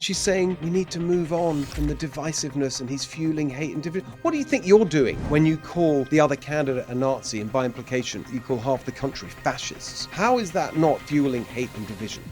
She's saying we need to move on from the divisiveness, and he's fueling hate and division. What do you think you're doing when you call the other candidate a Nazi, and by implication you call half the country fascists? How is that not fueling hate and division?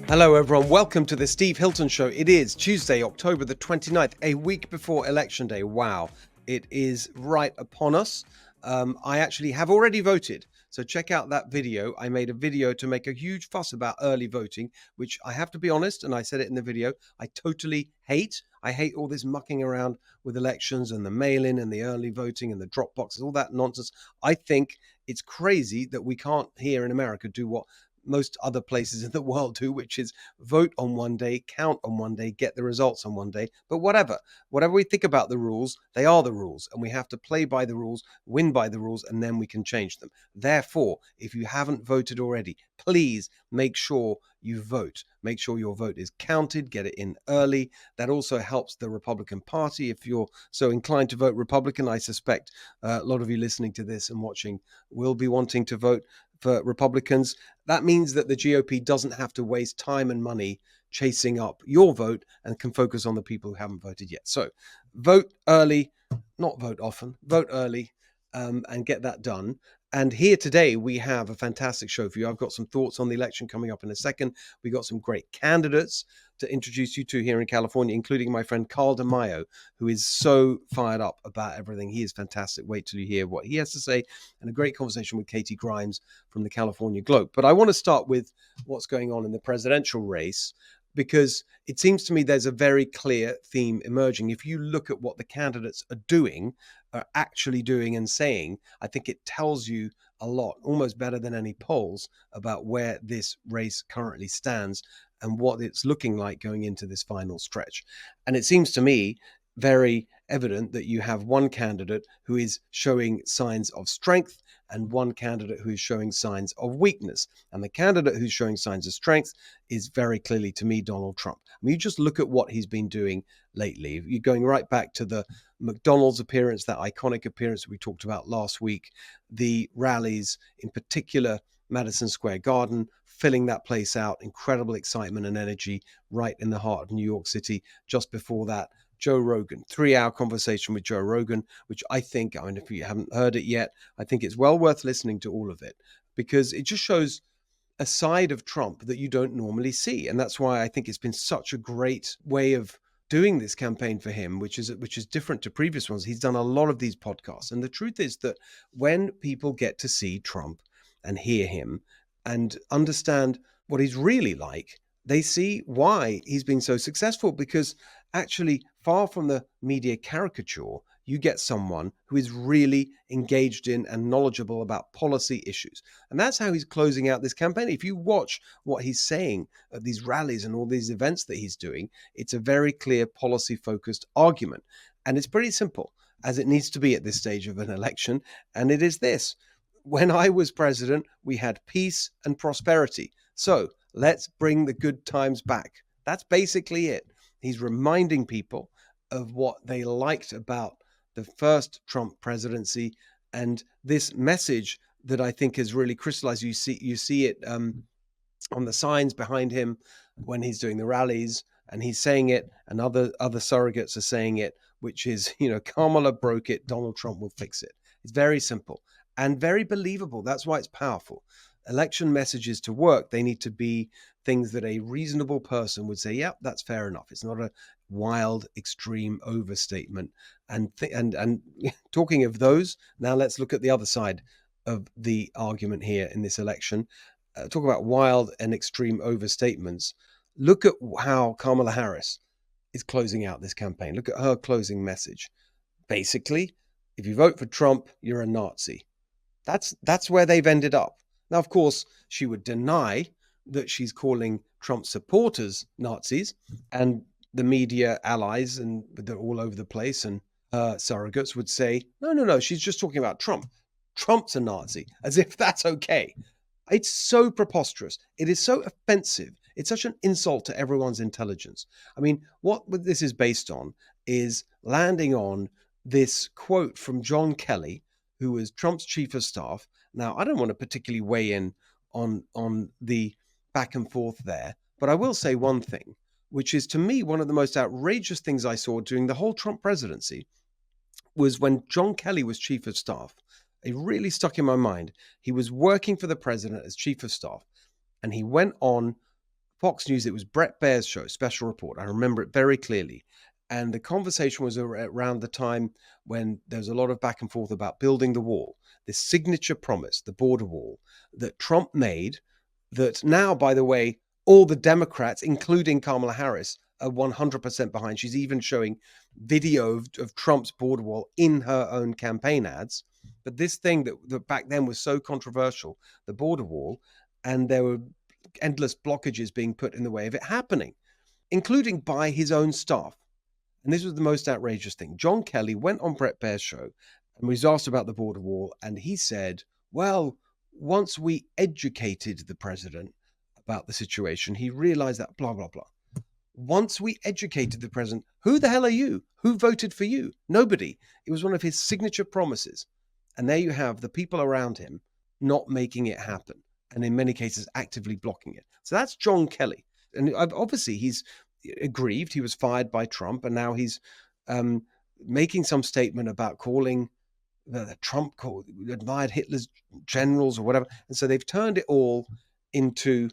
Hello everyone, welcome to the Steve Hilton Show. It is Tuesday, October the 29th, a week before Election Day. Wow, it is right upon us. I actually have already voted, so check out that video. I made a video to make a huge fuss about early voting, which I have to be honest, and I said it in the video, I totally hate. I hate all this mucking around with elections and the mail-in and the early voting and the drop boxes, all that nonsense. I think it's crazy that we can't here in America do what most other places in the world do, which is vote on one day, count on one day, get the results on one day. But whatever we think about the rules, they are the rules, and we have to play by the rules, win by the rules, and then we can change them. Therefore, if you haven't voted already, please make sure you vote. Make sure your vote is counted, get it in early. That also helps the Republican Party. If you're so inclined to vote Republican, I suspect a lot of you listening to this and watching will be wanting to vote for Republicans. That means that the GOP doesn't have to waste time and money chasing up your vote and can focus on the people who haven't voted yet. So vote early, not vote often, vote early, and get that done. And here today, we have a fantastic show for you. I've got some thoughts on the election coming up in a second. We got some great candidates to introduce you to here in California, including my friend Carl DeMaio, who is so fired up about everything. He is fantastic. Wait till you hear what he has to say, and a great conversation with Katie Grimes from the California Globe. But I want to start with what's going on in the presidential race, because it seems to me there's a very clear theme emerging. If you look at what the candidates are actually doing and saying, I think it tells you a lot, almost better than any polls, about where this race currently stands and what it's looking like going into this final stretch. And it seems to me very evident that you have one candidate who is showing signs of strength and one candidate who is showing signs of weakness. And the candidate who's showing signs of strength is very clearly, to me, Donald Trump. I mean, you just look at what he's been doing lately. You're going right back to the McDonald's appearance, that iconic appearance we talked about last week, the rallies, in particular, Madison Square Garden, filling that place out, incredible excitement and energy right in the heart of New York City. Just before that, Joe Rogan, 3-hour conversation with Joe Rogan, which I think, I mean, if you haven't heard it yet, I think it's well worth listening to all of it, because it just shows a side of Trump that you don't normally see. And that's why I think it's been such a great way of doing this campaign for him, which is different to previous ones. He's done a lot of these podcasts. And the truth is that when people get to see Trump and hear him and understand what he's really like, they see why he's been so successful, because actually, far from the media caricature, you get someone who is really engaged in and knowledgeable about policy issues. And that's how he's closing out this campaign. If you watch what he's saying at these rallies and all these events that he's doing, it's a very clear policy-focused argument. And it's pretty simple, as it needs to be at this stage of an election. And it is this: when I was president, we had peace and prosperity. So let's bring the good times back. That's basically it. He's reminding people of what they liked about the first Trump presidency, and this message that I think has really crystallized. You see it on the signs behind him when he's doing the rallies, and he's saying it, and other surrogates are saying it, which is, Kamala broke it, Donald Trump will fix it. It's very simple and very believable. That's why it's powerful. Election messages to work, they need to be things that a reasonable person would say, yep, that's fair enough. It's not a wild, extreme overstatement. And talking of those, now let's look at the other side of the argument here in this election. Talk about wild and extreme overstatements. Look at how Kamala Harris is closing out this campaign. Look at her closing message. Basically, if you vote for Trump, you're a Nazi. That's where they've ended up. Now, of course, she would deny that she's calling Trump supporters Nazis, and the media allies, and they're all over the place, and surrogates would say, no, she's just talking about Trump. Trump's a Nazi, as if that's okay. It's so preposterous. It is so offensive. It's such an insult to everyone's intelligence. I mean, what this is based on is landing on this quote from John Kelly, who was Trump's chief of staff. Now, I don't want to particularly weigh in on the back and forth there, but I will say one thing, which is to me one of the most outrageous things I saw during the whole Trump presidency was when John Kelly was chief of staff. It really stuck in my mind. He was working for the president as chief of staff, and he went on Fox News. It was Bret Baier's show, Special Report. I remember it very clearly. And the conversation was around the time when there was a lot of back and forth about building the wall, this signature promise, the border wall that Trump made, that now, by the way, all the Democrats, including Kamala Harris, are 100% behind. She's even showing video of Trump's border wall in her own campaign ads. But this thing that back then was so controversial, the border wall, and there were endless blockages being put in the way of it happening, including by his own staff. And this was the most outrageous thing. John Kelly went on Bret Baier's show and was asked about the border wall. And he said, well, once we educated the president about the situation, he realized that blah, blah, blah. Once we educated the president, who the hell are you? Who voted for you? Nobody. It was one of his signature promises. And there you have the people around him not making it happen, and in many cases actively blocking it. So that's John Kelly. And obviously he's aggrieved. He was fired by Trump, and now he's making some statement about calling the Trump admired Hitler's generals or whatever. And so they've turned it all into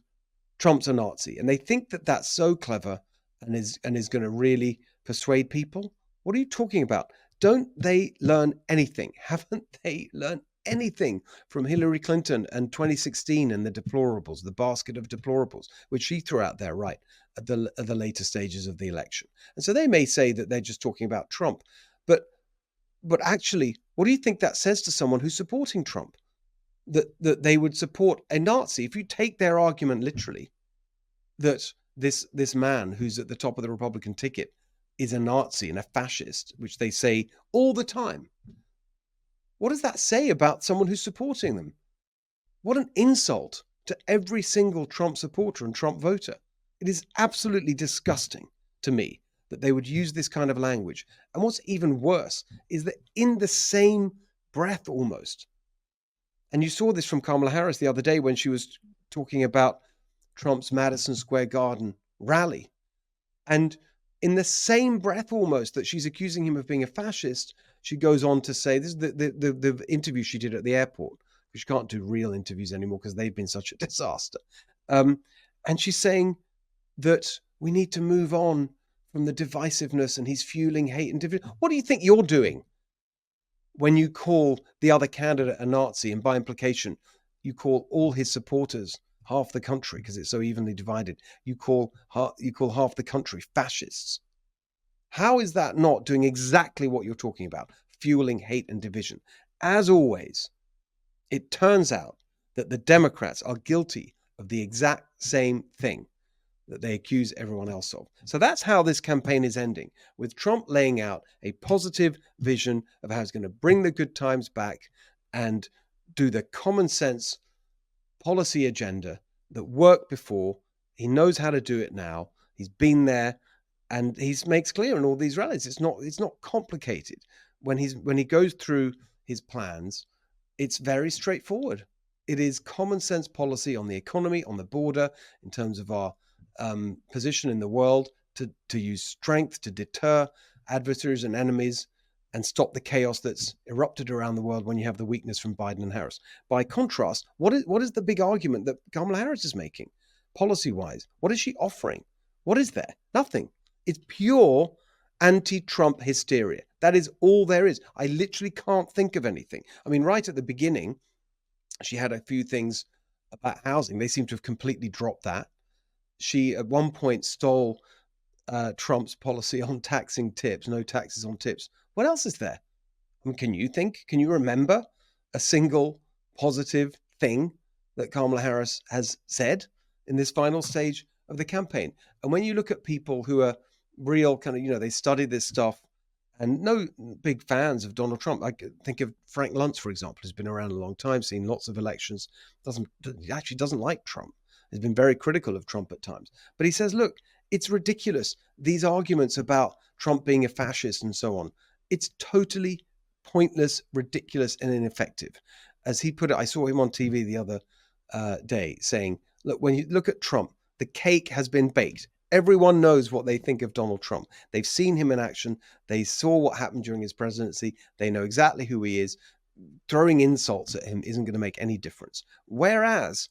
Trump's a Nazi. And they think that that's so clever and is going to really persuade people. What are you talking about? Don't they learn anything? Haven't they learned anything from Hillary Clinton and 2016 and the deplorables, the basket of deplorables, which she threw out there right at the later stages of the election? And so they may say that they're just talking about Trump, but actually, what do you think that says to someone who's supporting Trump? That they would support a Nazi? If you take their argument literally, that this man who's at the top of the Republican ticket is a Nazi and a fascist, which they say all the time, what does that say about someone who's supporting them? What an insult to every single Trump supporter and Trump voter. It is absolutely disgusting to me that they would use this kind of language. And what's even worse is that in the same breath almost, and you saw this from Kamala Harris the other day when she was talking about Trump's Madison Square Garden rally. And in the same breath almost that she's accusing him of being a fascist, she goes on to say, this is the interview she did at the airport, because she can't do real interviews anymore because they've been such a disaster. And she's saying that we need to move on from the divisiveness, and he's fueling hate and division. What do you think you're doing when you call the other candidate a Nazi, and by implication, you call all his supporters, half the country, because it's so evenly divided, you call half the country fascists? How is that not doing exactly what you're talking about, fueling hate and division? As always, it turns out that the Democrats are guilty of the exact same thing that they accuse everyone else of. So that's how this campaign is ending, with Trump laying out a positive vision of how he's going to bring the good times back and do the common sense policy agenda that worked before. He knows how to do it now. He's been there, and he makes clear in all these rallies it's not complicated. When he goes through his plans, it's very straightforward. It is common sense policy on the economy, on the border, in terms of our position in the world, to use strength to deter adversaries and enemies and stop the chaos that's erupted around the world when you have the weakness from Biden and Harris. By contrast, what is the big argument that Kamala Harris is making policy-wise? What is she offering? What is there? Nothing. It's pure anti-Trump hysteria. That is all there is. I literally can't think of anything. I mean, right at the beginning, she had a few things about housing. They seem to have completely dropped that. She at one point stole Trump's policy on taxing tips, no taxes on tips. What else is there? I mean, can you remember a single positive thing that Kamala Harris has said in this final stage of the campaign? And when you look at people who are real kind of, they study this stuff and no big fans of Donald Trump. I think of Frank Luntz, for example, who's been around a long time, seen lots of elections, actually doesn't like Trump. He's been very critical of Trump at times. But he says, look, it's ridiculous. These arguments about Trump being a fascist and so on, It's totally pointless, ridiculous, and ineffective. As he put it, I saw him on TV the other day saying, look, when you look at Trump, the cake has been baked. Everyone knows what they think of Donald Trump. They've seen him in action. They saw what happened during his presidency. They know exactly who he is. Throwing insults at him isn't going to make any difference. Whereas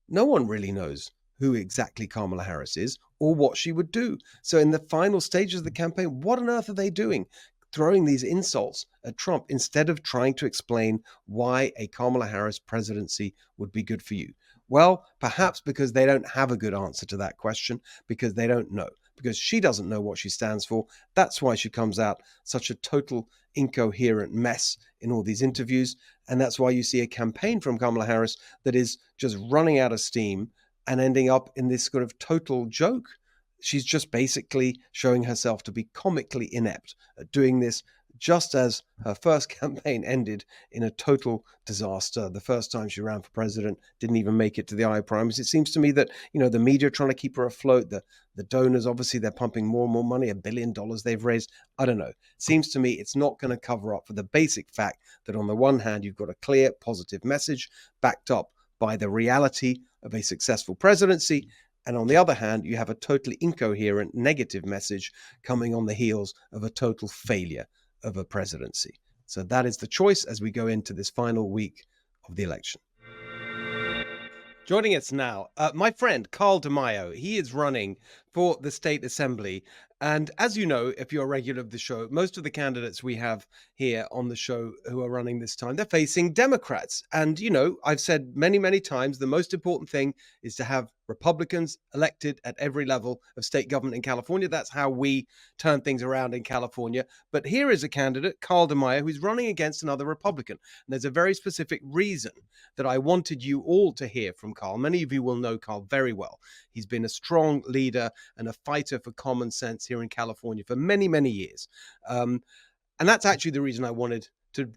no one really knows who exactly Kamala Harris is or what she would do. So in the final stages of the campaign, what on earth are they doing? Throwing these insults at Trump instead of trying to explain why a Kamala Harris presidency would be good for you. Well, perhaps because they don't have a good answer to that question, because they don't know, because she doesn't know what she stands for. That's why she comes out such a total incoherent mess in all these interviews. And that's why you see a campaign from Kamala Harris that is just running out of steam and ending up in this sort of total joke. She's just basically showing herself to be comically inept at doing this, just as her first campaign ended in a total disaster. The first time she ran for president, didn't even make it to the Iowa primaries. It seems to me that, the media are trying to keep her afloat. The donors, obviously, they're pumping more and more money, $1 billion they've raised. I don't know. It seems to me it's not going to cover up for the basic fact that on the one hand, you've got a clear, positive message backed up by the reality of a successful presidency. And on the other hand, you have a totally incoherent negative message coming on the heels of a total failure of a presidency. So that is the choice as we go into this final week of the election. Joining us now, my friend Carl DeMaio. He is running for the state assembly. And as you know, if you're a regular of the show, most of the candidates we have here on the show who are running this time, they're facing Democrats. And, I've said many, many times, the most important thing is to have Republicans elected at every level of state government in California. That's how we turn things around in California. But here is a candidate, Carl DeMaio, who's running against another Republican. And there's a very specific reason that I wanted you all to hear from Carl. Many of you will know Carl very well. He's been a strong leader and a fighter for common sense here in California for many, many years. And that's actually the reason I wanted to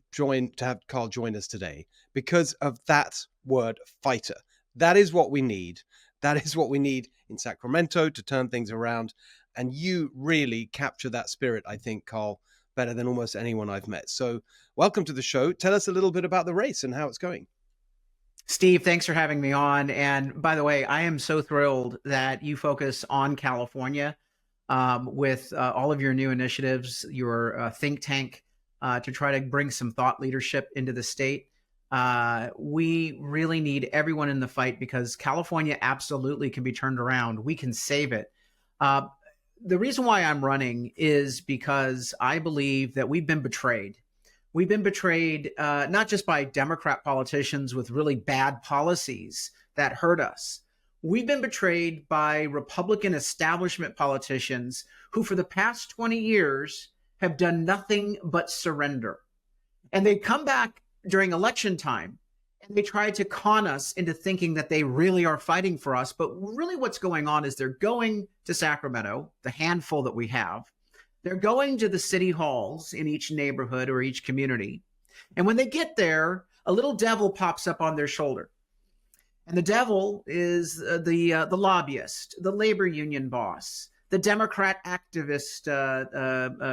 have Carl join us today, because of that word, fighter. That is what we need. That is what we need in Sacramento to turn things around. And you really capture that spirit, I think, Carl, better than almost anyone I've met. So welcome to the show. Tell us a little bit about the race and how it's going. Steve, thanks for having me on. And by the way, I am so thrilled that you focus on California with all of your new initiatives, your think tank to try to bring some thought leadership into the state. We really need everyone in the fight because California absolutely can be turned around. We can save it. The reason why I'm running is because I believe that we've been betrayed. We've been betrayed not just by Democrat politicians with really bad policies that hurt us. We've been betrayed by Republican establishment politicians who for the past 20 years have done nothing but surrender. And they come back during election time and they try to con us into thinking that they really are fighting for us. But really what's going on is they're going to Sacramento, the handful that we have. They're going to the city halls in each neighborhood or each community. And when they get there, a little devil pops up on their shoulder. And the devil is the lobbyist, the labor union boss, the Democrat activist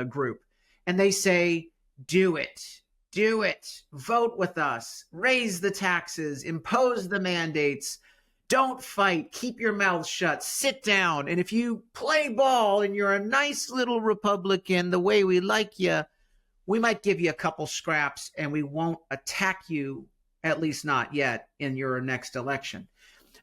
group. And they say, do it, vote with us, raise the taxes, impose the mandates. Don't fight. Keep your mouth shut. Sit down. And if you play ball and you're a nice little Republican, the way we like you, we might give you a couple scraps and we won't attack you, at least not yet, in your next election.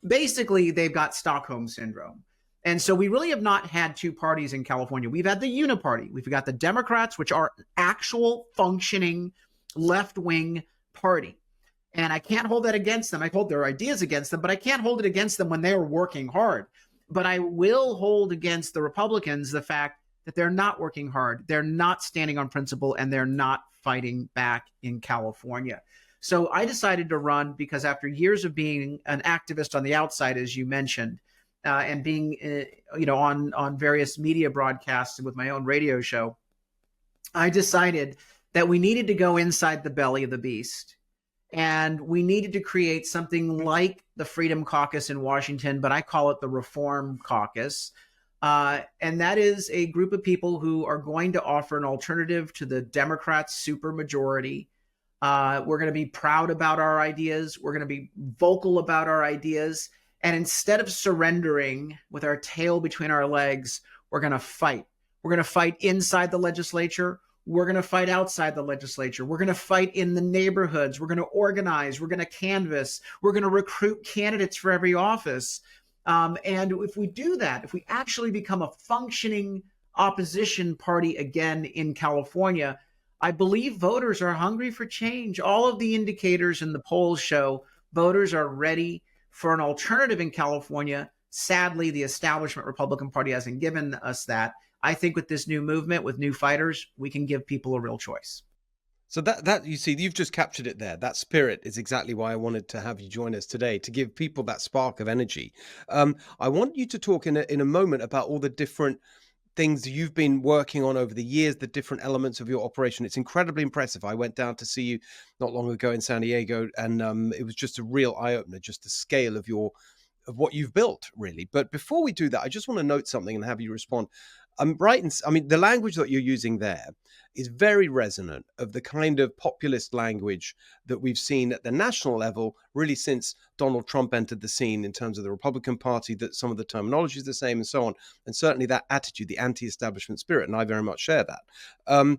Basically, they've got Stockholm syndrome. And so we really have not had two parties in California. We've had the uniparty. We've got the Democrats, which are actual functioning left-wing party. And I can't hold that against them. I hold their ideas against them, but I can't hold it against them when they're working hard. But I will hold against the Republicans the fact that they're not working hard. They're not standing on principle, and they're not fighting back in California. So I decided to run because after years of being an activist on the outside, as you mentioned, and being on various media broadcasts and with my own radio show, I decided that we needed to go inside the belly of the beast. And we needed to create something like the Freedom Caucus in Washington, but I call it the Reform Caucus, And that is a group of people who are going to offer an alternative to the Democrats' supermajority. We're going to be proud about our ideas. We're going to be vocal about our ideas. And instead of surrendering with our tail between our legs, we're going to fight. We're going to fight inside the legislature. We're going to fight outside the legislature. We're going to fight in the neighborhoods. We're going to organize. We're going to canvass. We're going to recruit candidates for every office. And if we do that, if we actually become a functioning opposition party again in California, I believe voters are hungry for change. All of the indicators in the polls show voters are ready for an alternative in California. Sadly, the establishment Republican Party hasn't given us that. I think with this new movement, with new fighters, we can give people a real choice. So that you see, you've just captured it there. That spirit is exactly why I wanted to have you join us today, to give people that spark of energy. I want you to talk in a moment about all the different things you've been working on over the years, the different elements of your operation. It's incredibly impressive. I went down to see you not long ago in San Diego, and it was just a real eye-opener, just the scale of what you've built, really. But before we do that, I just want to note something and have you respond. I'm right. I mean, the language that you're using there is very resonant of the kind of populist language that we've seen at the national level, really since Donald Trump entered the scene in terms of the Republican Party, that some of the terminology is the same and so on. And certainly that attitude, the anti-establishment spirit, and I very much share that.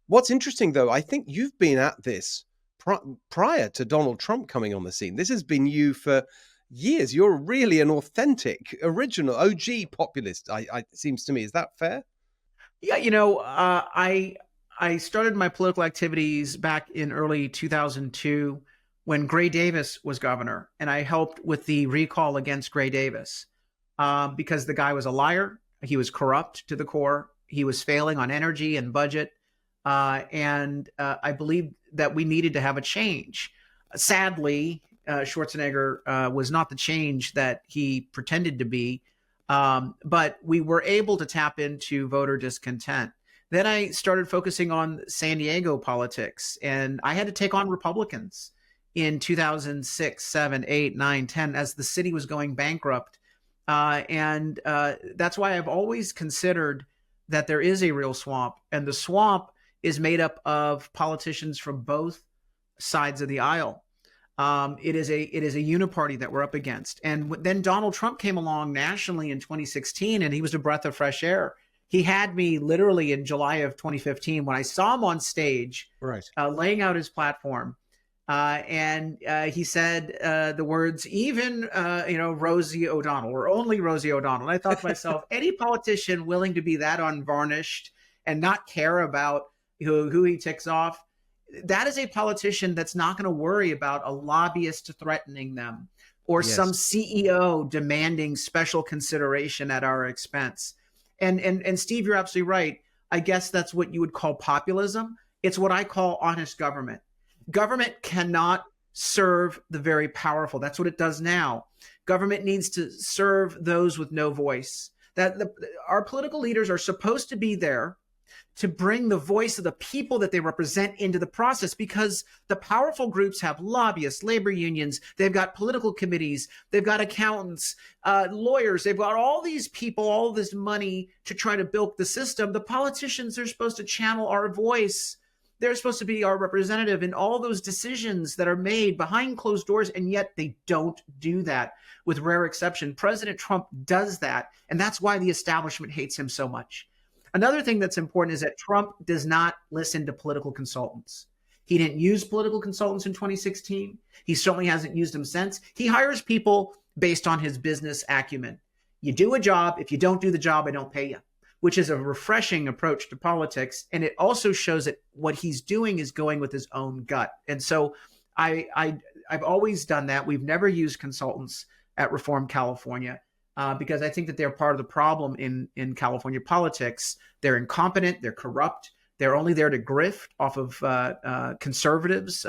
What's interesting, though, I think you've been at this prior to Donald Trump coming on the scene. This has been you for years. You're really an authentic, original, OG populist, it seems to me. Is that fair? Yeah, I started my political activities back in early 2002 when Gray Davis was governor, and I helped with the recall against Gray Davis because the guy was a liar. He was corrupt to the core. He was failing on energy and budget. And I believed that we needed to have a change. Sadly, Schwarzenegger was not the change that he pretended to be, but we were able to tap into voter discontent. Then I started focusing on San Diego politics, and I had to take on Republicans in 2006, 7, 8, 9, 10 as the city was going bankrupt. And that's why I've always considered that there is a real swamp, and the swamp is made up of politicians from both sides of the aisle. It is a uniparty that we're up against. And then Donald Trump came along nationally in 2016, and he was a breath of fresh air. He had me literally in July of 2015 when I saw him on stage, right, laying out his platform. And he said the words, even, Rosie O'Donnell, or only Rosie O'Donnell. And I thought to myself, any politician willing to be that unvarnished and not care about who he ticks off, that is a politician that's not going to worry about a lobbyist threatening them or some CEO demanding special consideration at our expense. And Steve, you're absolutely right. I guess that's what you would call populism. It's what I call honest government. Government cannot serve the very powerful. That's what it does now. Government needs to serve those with no voice. Our political leaders are supposed to be there to bring the voice of the people that they represent into the process, because the powerful groups have lobbyists, labor unions, they've got political committees, they've got accountants, lawyers, they've got all these people, all this money to try to bilk the system. The politicians are supposed to channel our voice. They're supposed to be our representative in all those decisions that are made behind closed doors, and yet they don't do that, with rare exception. President Trump does that, and that's why the establishment hates him so much. Another thing that's important is that Trump does not listen to political consultants. He didn't use political consultants in 2016. He certainly hasn't used them since. He hires people based on his business acumen. You do a job. If you don't do the job, I don't pay you, which is a refreshing approach to politics. And it also shows that what he's doing is going with his own gut. And so I've always done that. We've never used consultants at Reform California. Because I think that they're part of the problem in California politics. They're incompetent, they're corrupt, they're only there to grift off of conservatives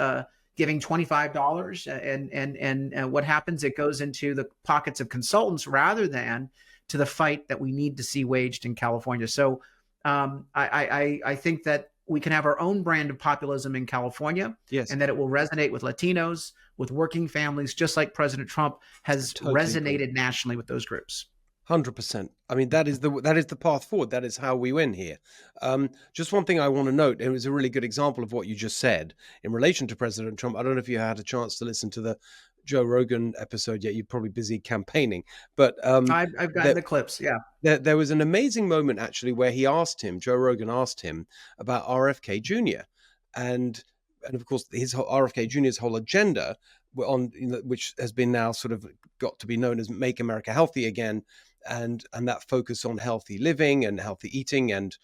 giving $25, and what happens, it goes into the pockets of consultants rather than to the fight that we need to see waged in California. So I think that we can have our own brand of populism in California, and that it will resonate with Latinos, with working families, just like President Trump has resonated nationally with those groups. 100%. I mean, that is the path forward. That is how we win here. Just one thing I want to note, it was a really good example of what you just said in relation to President Trump. I don't know if you had a chance to listen to the Joe Rogan episode yet. You're probably busy campaigning, but I've gotten there, the clips. Yeah. there was an amazing moment actually where Joe Rogan asked him about RFK Jr. and of course his whole RFK Jr.'s whole agenda which has been now sort of got to be known as Make America Healthy Again, and that focus on healthy living and healthy eating and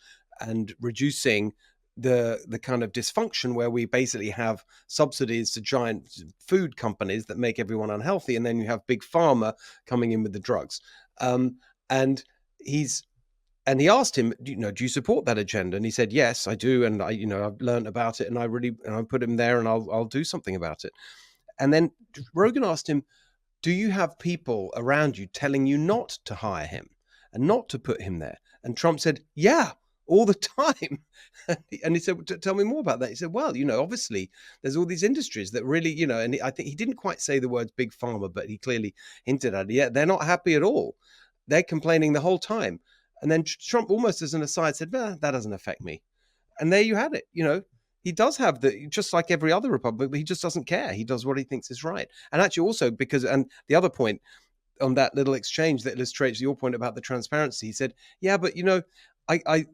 reducing the kind of dysfunction where we basically have subsidies to giant food companies that make everyone unhealthy, and then you have big pharma coming in with the drugs. And he's and he asked him, do you support that agenda? And he said, yes, I do, and I've learned about it, and I put him there, and I'll do something about it. And then Rogan asked him, do you have people around you telling you not to hire him and not to put him there? And Trump said, yeah, all the time. And he said, tell me more about that. He said, well, obviously there's all these industries that really, and I think he didn't quite say the words big pharma, but he clearly hinted at it. Yeah, they're not happy at all. They're complaining the whole time. And then Trump, almost as an aside, said, nah, that doesn't affect me. And there you had it. He does have just like every other Republican, but he just doesn't care. He does what he thinks is right. And actually also and the other point on that little exchange that illustrates your point about the transparency, he said, yeah, but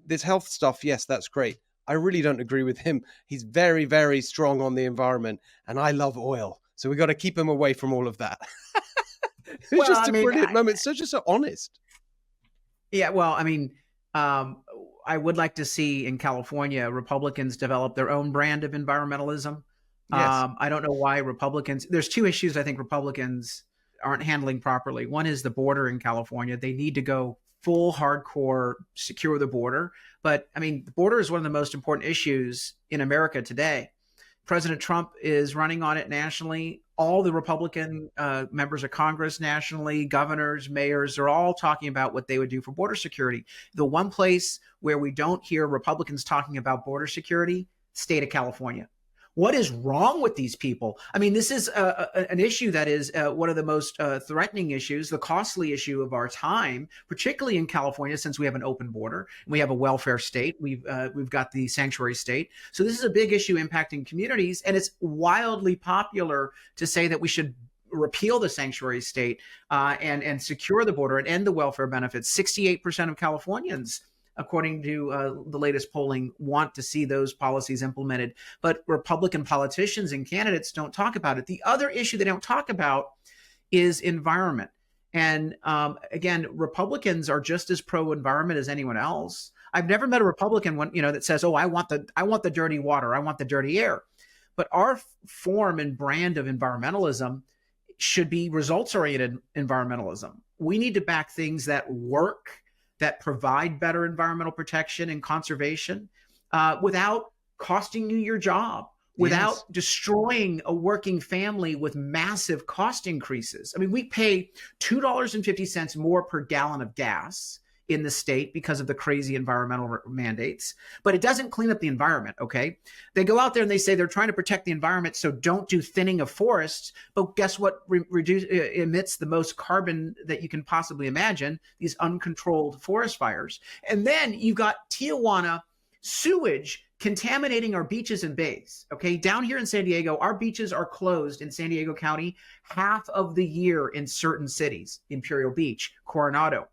this health stuff, yes, that's great. I really don't agree with him. He's very, very strong on the environment, and I love oil. So we got to keep him away from all of that. It's just a brilliant moment. So just so honest. Yeah, well, I mean, I would like to see in California Republicans develop their own brand of environmentalism. Yes. I don't know why there's two issues I think Republicans aren't handling properly. One is the border in California. They need to go full hardcore secure the border. But I mean, the border is one of the most important issues in America today. President Trump is running on it nationally. All the Republican members of Congress nationally, governors, mayors, are all talking about what they would do for border security. The one place where we don't hear Republicans talking about border security, state of California. What is wrong with these people? I mean, this is an issue that is one of the most threatening issues, the costly issue of our time, particularly in California, since we have an open border and we have a welfare state. We've got the sanctuary state. So this is a big issue impacting communities, and it's wildly popular to say that we should repeal the sanctuary state and secure the border and end the welfare benefits. 68% of Californians, according to the latest polling, want to see those policies implemented. But Republican politicians and candidates don't talk about it. The other issue they don't talk about is environment. And again, Republicans are just as pro-environment as anyone else. I've never met a Republican that says, "Oh, I want the dirty water, I want the dirty air." But our form and brand of environmentalism should be results-oriented environmentalism. We need to back things that work, that provide better environmental protection and conservation without costing you your job, without destroying a working family with massive cost increases. I mean, we pay $2.50 more per gallon of gas in the state because of the crazy environmental mandates, but it doesn't clean up the environment, okay? They go out there and they say they're trying to protect the environment, so don't do thinning of forests, but guess what emits the most carbon that you can possibly imagine? These uncontrolled forest fires. And then you've got Tijuana sewage contaminating our beaches and bays, okay? Down here in San Diego, our beaches are closed in San Diego County half of the year in certain cities, Imperial Beach, Coronado.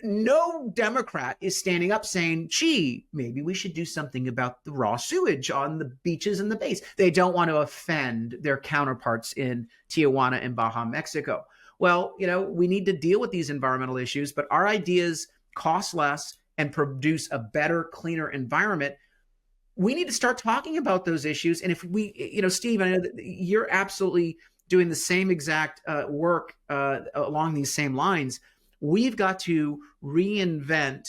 No Democrat is standing up saying, gee, maybe we should do something about the raw sewage on the beaches and the bays. They don't want to offend their counterparts in Tijuana and Baja, Mexico. Well, we need to deal with these environmental issues, but our ideas cost less and produce a better, cleaner environment. We need to start talking about those issues. And if we, Steve, I know that you're absolutely doing the same exact work along these same lines. We've got to reinvent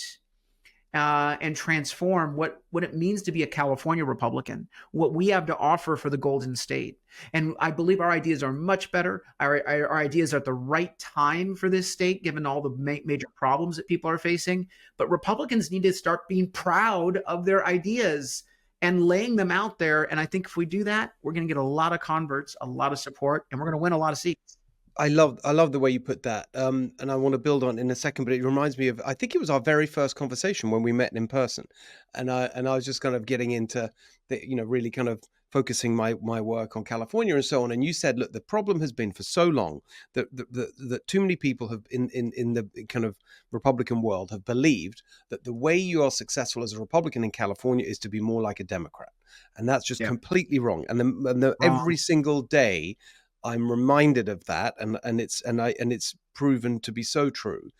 and transform what it means to be a California Republican, what we have to offer for the Golden State. And I believe our ideas are much better. Our ideas are at the right time for this state, given all the major problems that people are facing. But Republicans need to start being proud of their ideas and laying them out there. And I think if we do that, we're going to get a lot of converts, a lot of support, and we're going to win a lot of seats. I love the way you put that, and I want to build on it in a second. But it reminds me of, I think it was our very first conversation when we met in person, and I was just kind of getting into the, really kind of focusing my work on California and so on. And you said, look, the problem has been for so long that too many people have in the kind of Republican world have believed that the way you are successful as a Republican in California is to be more like a Democrat, and that's just Yeah, completely wrong. wrong. Every single day I'm reminded of that, and it's proven to be so true.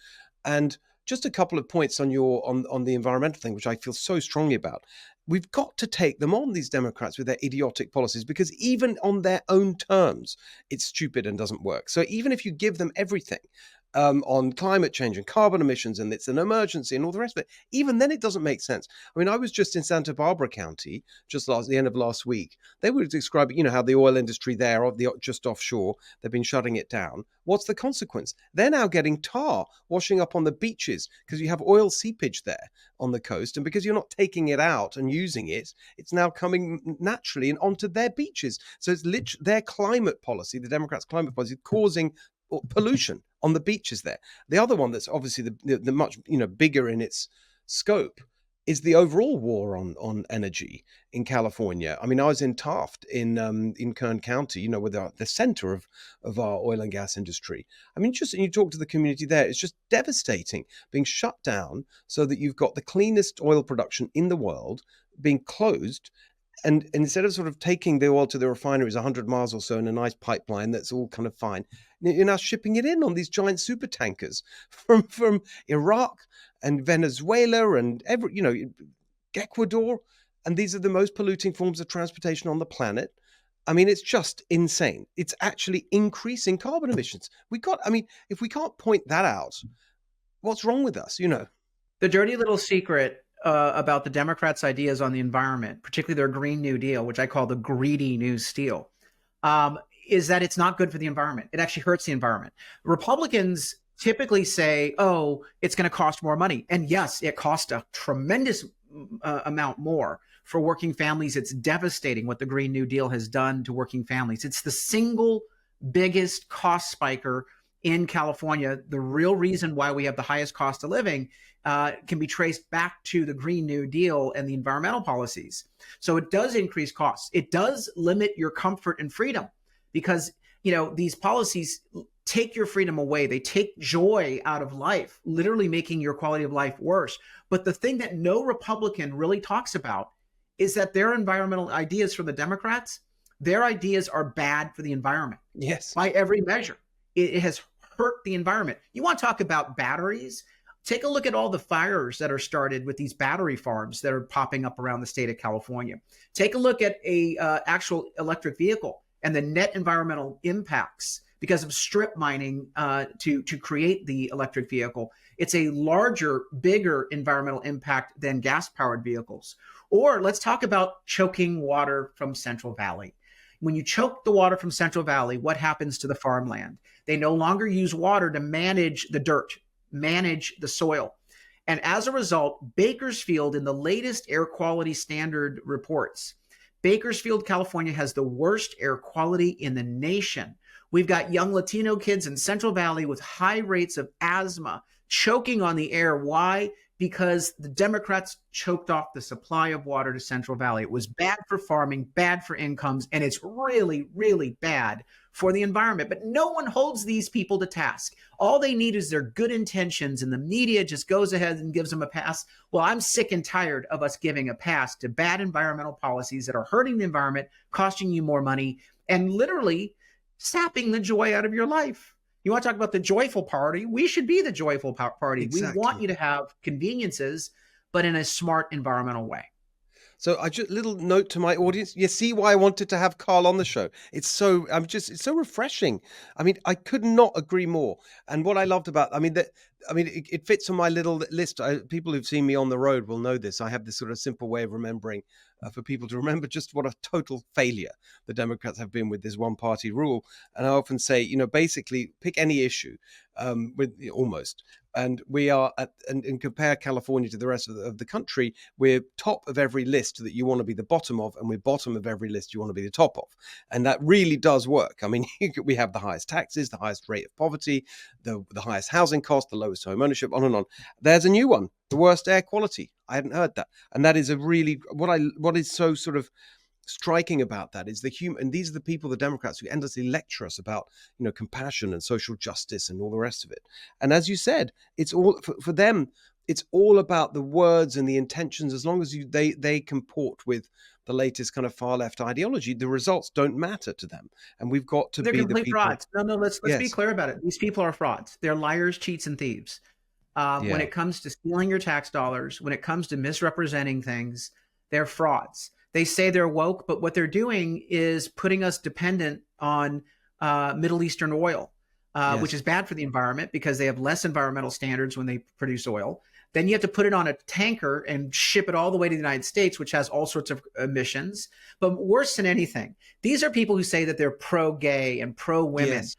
And just a couple of points on on the environmental thing, which I feel so strongly about. We've got to take them on, these Democrats, with their idiotic policies, because even on their own terms, it's stupid and doesn't work. So even if you give them everything on climate change and carbon emissions, and it's an emergency and all the rest of it, even then it doesn't make sense. I mean, I was just in Santa Barbara County the end of last week. They were describing, how the oil industry there, just offshore, they've been shutting it down. What's the consequence? They're now getting tar washing up on the beaches because you have oil seepage there on the coast, and because you're not taking it out and using it, it's now coming naturally and onto their beaches. So it's literally their climate policy, the Democrats' climate policy, causing pollution on the beaches there. The other one that's obviously the much bigger in its scope is the overall war on energy in California. I mean, I was in Taft in Kern County, with the center of our oil and gas industry. I mean, and you talk to the community there, it's just devastating, being shut down so that you've got the cleanest oil production in the world being closed. And instead of sort of taking the oil to the refineries 100 miles or so in a nice pipeline that's all kind of fine, you're now shipping it in on these giant super tankers from Iraq and Venezuela and Ecuador. And these are the most polluting forms of transportation on the planet. I mean, it's just insane. It's actually increasing carbon emissions. If we can't point that out, what's wrong with us, The dirty little secret about the Democrats' ideas on the environment, particularly their Green New Deal, which I call the greedy New Steel, is that it's not good for the environment. It actually hurts the environment. Republicans typically say, oh, it's going to cost more money. And yes, it costs a tremendous amount more for working families. It's devastating what the Green New Deal has done to working families. It's the single biggest cost spiker in California. The real reason why we have the highest cost of living can be traced back to the Green New Deal and the environmental policies. So it does increase costs. It does limit your comfort and freedom because, these policies take your freedom away. They take joy out of life, literally making your quality of life worse. But the thing that no Republican really talks about is that their environmental ideas for the Democrats, their ideas are bad for the environment. Yes. By every measure. It has hurt the environment. You want to talk about batteries? Take a look at all the fires that are started with these battery farms that are popping up around the state of California. Take a look at a actual electric vehicle and the net environmental impacts because of strip mining to create the electric vehicle. It's a larger, bigger environmental impact than gas-powered vehicles. Or let's talk about choking water from Central Valley. When you choke the water from Central Valley, what happens to the farmland? They no longer use water to manage the dirt, manage the soil. And as a result, Bakersfield, in the latest air quality standard reports, Bakersfield, California has the worst air quality in the nation. We've got young Latino kids in Central Valley with high rates of asthma, choking on the air. Why? Because the Democrats choked off the supply of water to Central Valley. It was bad for farming, bad for incomes, and it's really, really bad for the environment. But no one holds these people to task. All they need is their good intentions, and the media just goes ahead and gives them a pass. Well, I'm sick and tired of us giving a pass to bad environmental policies that are hurting the environment, costing you more money, and literally sapping the joy out of your life. You want to talk about the joyful party? We should be the joyful party. Exactly. We want you to have conveniences, but in a smart environmental way. So I just little note to my audience. You see why I wanted to have Carl on the show. It's so refreshing. I mean, I could not agree more. And what I loved about, I mean, that I mean, it fits on my little list. People who've seen me on the road will know this. I have this sort of simple way of remembering, for people to remember just what a total failure the Democrats have been with this one party rule. And I often say, basically pick any issue, with almost. And we are and compare California to the rest of the country. We're top of every list that you want to be the bottom of, and we're bottom of every list you want to be the top of. And that really does work. I mean, we have the highest taxes, the highest rate of poverty, the highest housing cost, the lowest home ownership, on and on. There's a new one, the worst air quality. I hadn't heard that. And that is a really, what is so sort of striking about that is and these are the people, the Democrats, who endlessly lecture us about, compassion and social justice and all the rest of it. And as you said, it's all for them. It's all about the words and the intentions. As long as they comport with the latest kind of far left ideology, the results don't matter to them. And we've got to They're be complete the people. frauds. No, let's Yes. be clear about it. These people are frauds. They're liars, cheats, and thieves. When it comes to stealing your tax dollars, when it comes to misrepresenting things, they're frauds. They say they're woke, but what they're doing is putting us dependent on Middle Eastern oil, which is bad for the environment because they have less environmental standards when they produce oil. Then you have to put it on a tanker and ship it all the way to the United States, which has all sorts of emissions. But worse than anything, these are people who say that they're pro-gay and pro-women. Yes.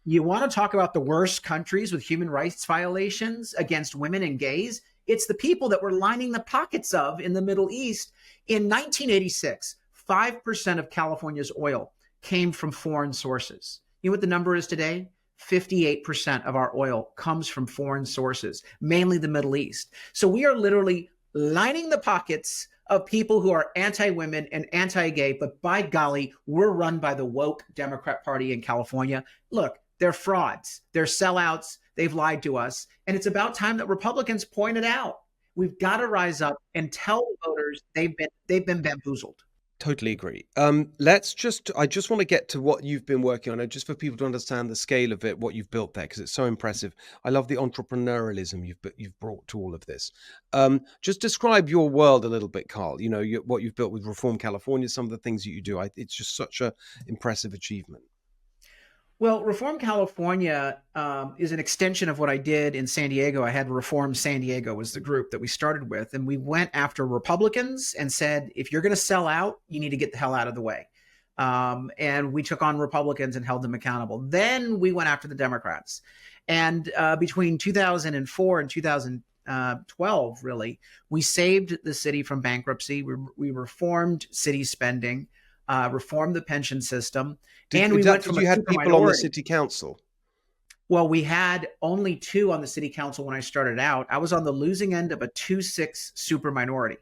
You want to talk about the worst countries with human rights violations against women and gays? It's the people that we're lining the pockets of in the Middle East. In 1986, 5% of California's oil came from foreign sources. You know what the number is today? 58% of our oil comes from foreign sources, mainly the Middle East. So we are literally lining the pockets of people who are anti-women and anti-gay, but by golly, we're run by the woke Democrat Party in California. Look, they're frauds. They're sellouts. They've lied to us. And it's about time that Republicans point it out. We've got to rise up and tell voters they've been bamboozled. Totally agree. I just want to get to what you've been working on, just for people to understand the scale of it, what you've built there, because it's so impressive. I love the entrepreneurialism you've brought to all of this. Just describe your world a little bit, Carl. What you've built with Reform California, some of the things that you do. It's just such a impressive achievement. Well, Reform California is an extension of what I did in San Diego. I had Reform San Diego was the group that we started with. And we went after Republicans and said, if you're going to sell out, you need to get the hell out of the way. And we took on Republicans and held them accountable. Then we went after the Democrats. And between 2004 and 2012, really, we saved the city from bankruptcy. We reformed city spending, reformed the pension system. Did you have people on the city council? Well, we had only 2 on the city council when I started out. I was on the losing end of a 2-6 super minority.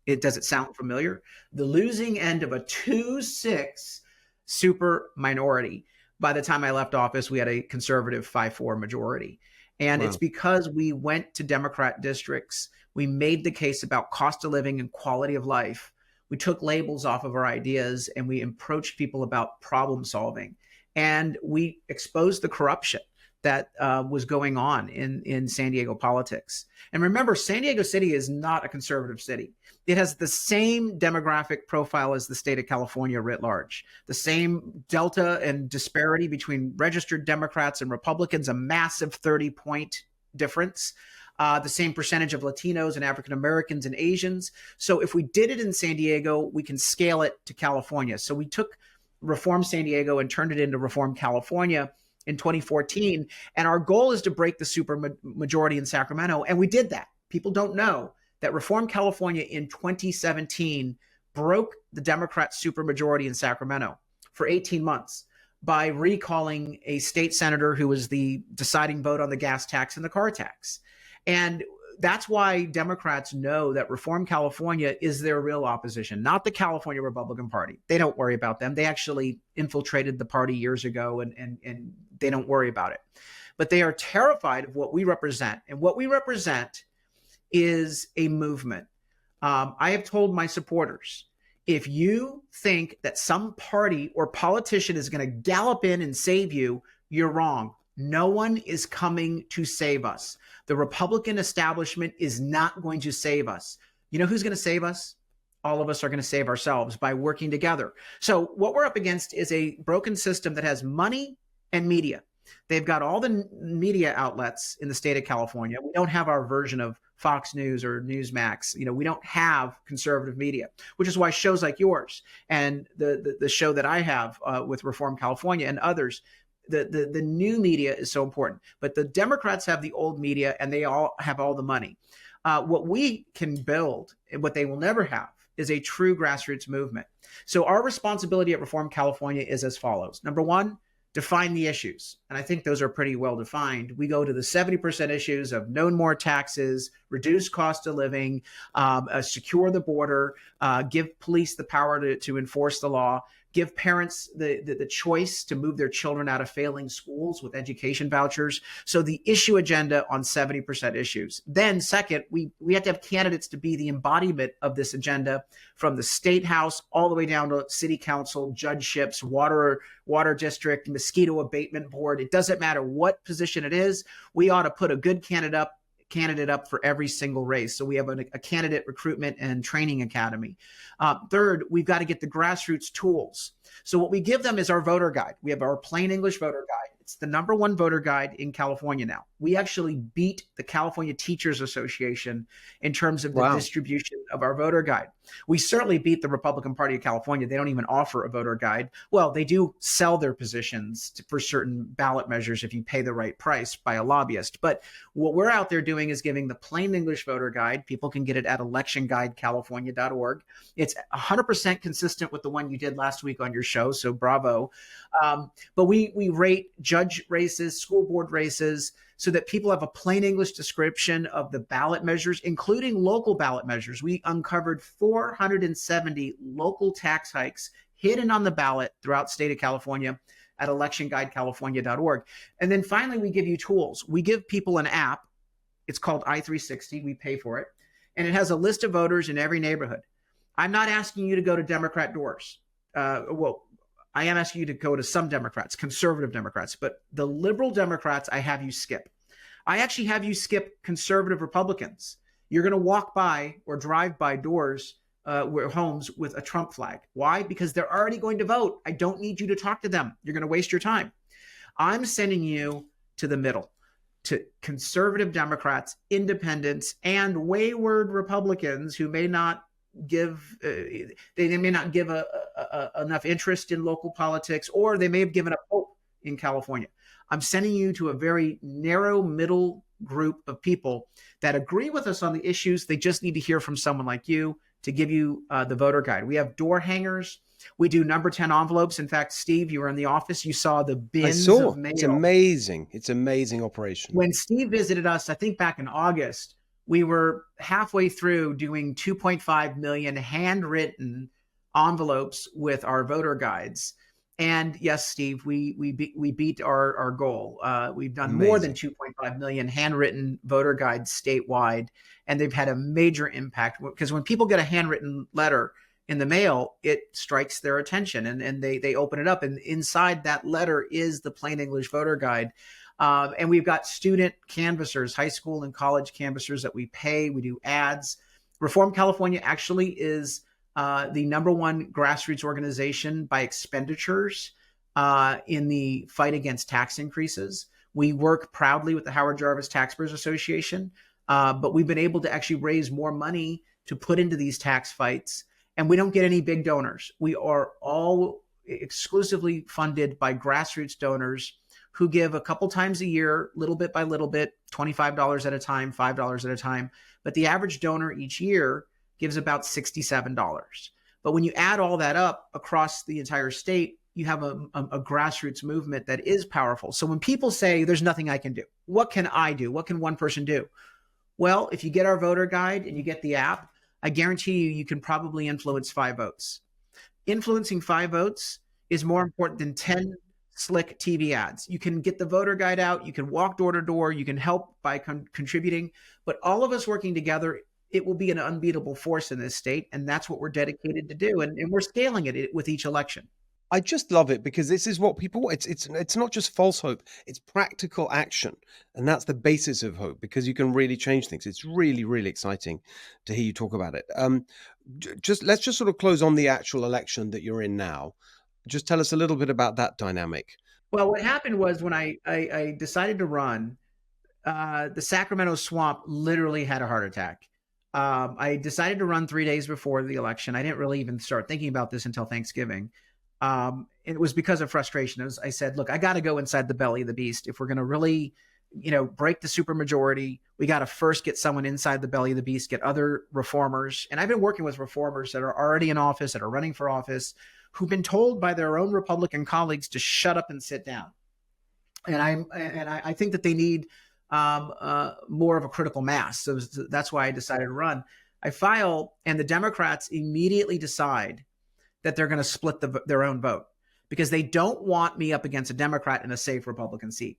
Does it sound familiar? The losing end of a 2-6 super minority. By the time I left office, we had a conservative 5-4 majority. And It's because we went to Democrat districts. We made the case about cost of living and quality of life. We took labels off of our ideas and we approached people about problem solving. And we exposed the corruption that was going on in San Diego politics. And remember, San Diego City is not a conservative city. It has the same demographic profile as the state of California writ large, the same delta and disparity between registered Democrats and Republicans, a massive 30-point difference. The same percentage of Latinos and African Americans and Asians. So if we did it in San Diego, we can scale it to California. So we took Reform San Diego and turned it into Reform California in 2014. And our goal is to break the super majority in Sacramento. And we did that. People don't know that Reform California in 2017 broke the Democrat supermajority in Sacramento for 18 months by recalling a state senator who was the deciding vote on the gas tax and the car tax. And that's why Democrats know that Reform California is their real opposition, not the California Republican Party. They don't worry about them. They actually infiltrated the party years ago and they don't worry about it. But they are terrified of what we represent. And what we represent is a movement. I have told my supporters, if you think that some party or politician is going to gallop in and save you, you're wrong. No one is coming to save us. The Republican establishment is not going to save us. You know who's going to save us? All of us are going to save ourselves by working together. So what we're up against is a broken system that has money and media. They've got all the media outlets in the state of California. We don't have our version of Fox News or Newsmax. We don't have conservative media, which is why shows like yours and the show that I have with Reform California and others, the new media is so important. But the Democrats have the old media, and they all have all the money. What we can build, and what they will never have, is a true grassroots movement. So our responsibility at Reform California is as follows. Number one, define the issues. And I think those are pretty well defined. We go to the 70% issues of no more taxes, reduce cost of living, secure the border, give police the power to enforce the law, give parents the choice to move their children out of failing schools with education vouchers. So the issue agenda on 70% issues. Then second, we have to have candidates to be the embodiment of this agenda, from the state house all the way down to city council, judgeships, water district, mosquito abatement board. It doesn't matter what position it is. We ought to put a good candidate up for every single race. So we have a candidate recruitment and training academy. Third, we've got to get the grassroots tools. So what we give them is our voter guide. We have our plain English voter guide. It's the #1 voter guide in California now. We actually beat the California Teachers Association in terms of the distribution of our voter guide. We certainly beat the Republican Party of California. They don't even offer a voter guide. Well, they do sell their positions for certain ballot measures if you pay the right price by a lobbyist. But what we're out there doing is giving the plain English voter guide. People can get it at electionguidecalifornia.org. It's 100% consistent with the one you did last week on your show, so bravo. But we rate judge races, school board races, so that people have a plain English description of the ballot measures, including local ballot measures. We uncovered 470 local tax hikes hidden on the ballot throughout the state of California at electionguidecalifornia.org. And then finally, we give you tools. We give people an app. It's called I360. We pay for it. And it has a list of voters in every neighborhood. I'm not asking you to go to Democrat doors. I am asking you to go to some Democrats, conservative Democrats, but the liberal Democrats, I have you skip. I actually have you skip conservative Republicans. You're going to walk by or drive by doors, homes with a Trump flag. Why? Because they're already going to vote. I don't need you to talk to them. You're going to waste your time. I'm sending you to the middle, to conservative Democrats, independents, and wayward Republicans who may not give enough interest in local politics, or they may have given up hope in California. I'm sending you to a very narrow middle group of people that agree with us on the issues. They just need to hear from someone like you to give you the voter guide. We have door hangers. We do number 10 envelopes. In fact, Steve, you were in the office. You saw the bins of mail. It's amazing. It's an amazing operation. When Steve visited us, I think back in August, we were halfway through doing 2.5 million handwritten envelopes with our voter guides. And yes, Steve, we beat our goal. We've done more than 2.5 million handwritten voter guides statewide, and they've had a major impact, because when people get a handwritten letter in the mail, it strikes their attention, and they open it up, and inside that letter is the plain English voter guide. And we've got student canvassers, high school and college canvassers that we pay. We do ads. Reform California actually is the #1 grassroots organization by expenditures in the fight against tax increases. We work proudly with the Howard Jarvis Taxpayers Association, but we've been able to actually raise more money to put into these tax fights, and we don't get any big donors. We are all exclusively funded by grassroots donors who give a couple times a year, little bit by little bit, $25 at a time, $5 at a time. But the average donor each year gives about $67. But when you add all that up across the entire state, you have a grassroots movement that is powerful. So when people say there's nothing I can do, what can I do? What can one person do? Well, if you get our voter guide and you get the app, I guarantee you can probably influence 5 votes. Influencing 5 votes is more important than 10 slick TV ads. You can get the voter guide out. You can walk door to door. You can help by contributing. But all of us working together, it will be an unbeatable force in this state. And that's what we're dedicated to do. And we're scaling it with each election. I just love it, because this is what people, it's not just false hope, it's practical action. And that's the basis of hope, because you can really change things. It's really, really exciting to hear you talk about it. Let's just sort of close on the actual election that you're in now. Just tell us a little bit about that dynamic. Well, what happened was when I decided to run, the Sacramento swamp literally had a heart attack. I decided to run 3 days before the election. I didn't really even start thinking about this until Thanksgiving. It was because of frustration. I said, look, I got to go inside the belly of the beast. If we're going to really, break the supermajority, we got to first get someone inside the belly of the beast, get other reformers. And I've been working with reformers that are already in office, that are running for office, who've been told by their own Republican colleagues to shut up and sit down. And I think that they need more of a critical mass. So that's why I decided to run. I file, and the Democrats immediately decide that they're going to split their own vote because they don't want me up against a Democrat in a safe Republican seat.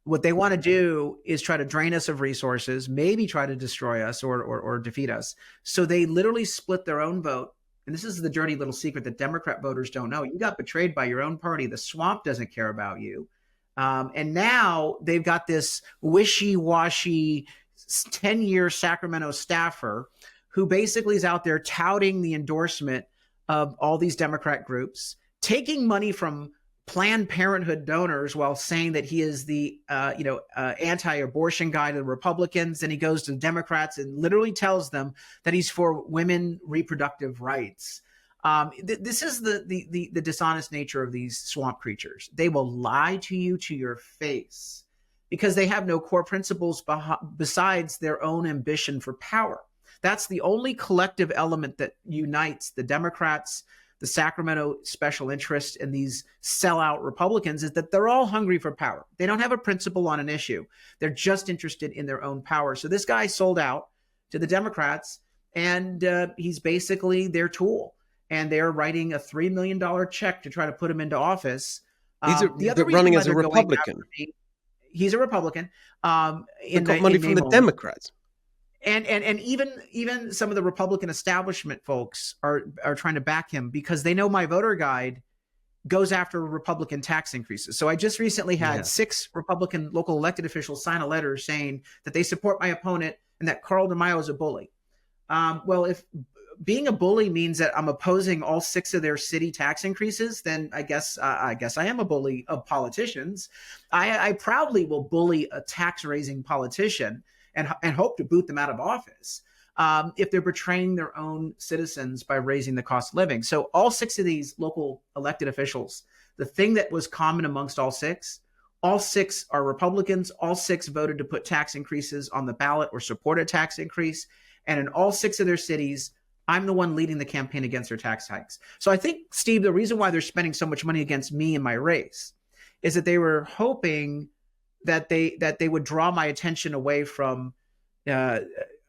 What they want to do is try to drain us of resources, maybe try to destroy us or defeat us. So they literally split their own vote. And this is the dirty little secret that Democrat voters don't know. You got betrayed by your own party. The swamp doesn't care about you. And now they've got this wishy-washy 10-year Sacramento staffer who basically is out there touting the endorsement of all these Democrat groups, taking money from Planned Parenthood donors while saying that he is the anti-abortion guy to the Republicans. And he goes to the Democrats and literally tells them that he's for women reproductive rights. This is the dishonest nature of these swamp creatures. They will lie to you to your face because they have no core principles besides their own ambition for power. That's the only collective element that unites the Democrats, the Sacramento special interest, and these sellout Republicans, is that they're all hungry for power. They don't have a principle on an issue. They're just interested in their own power. So this guy sold out to the Democrats, and he's basically their tool. And they're writing a $3 million check to try to put him into office. The other running as a Republican. He's a Republican. He got money from the Democrats. And even some of the Republican establishment folks are trying to back him because they know my voter guide goes after Republican tax increases. So I just recently had 6 Republican local elected officials sign a letter saying that they support my opponent and that Carl DeMaio is a bully. Well, if being a bully means that I'm opposing all 6 of their city tax increases, then I guess I am a bully of politicians. I proudly will bully a tax-raising politician and hope to boot them out of office if they're betraying their own citizens by raising the cost of living. So all 6 of these local elected officials, the thing that was common amongst all 6 are Republicans. All 6 voted to put tax increases on the ballot or support a tax increase. And in all 6 of their cities, I'm the one leading the campaign against their tax hikes. So I think, Steve, the reason why they're spending so much money against me in my race is that they were hoping that they would draw my attention away from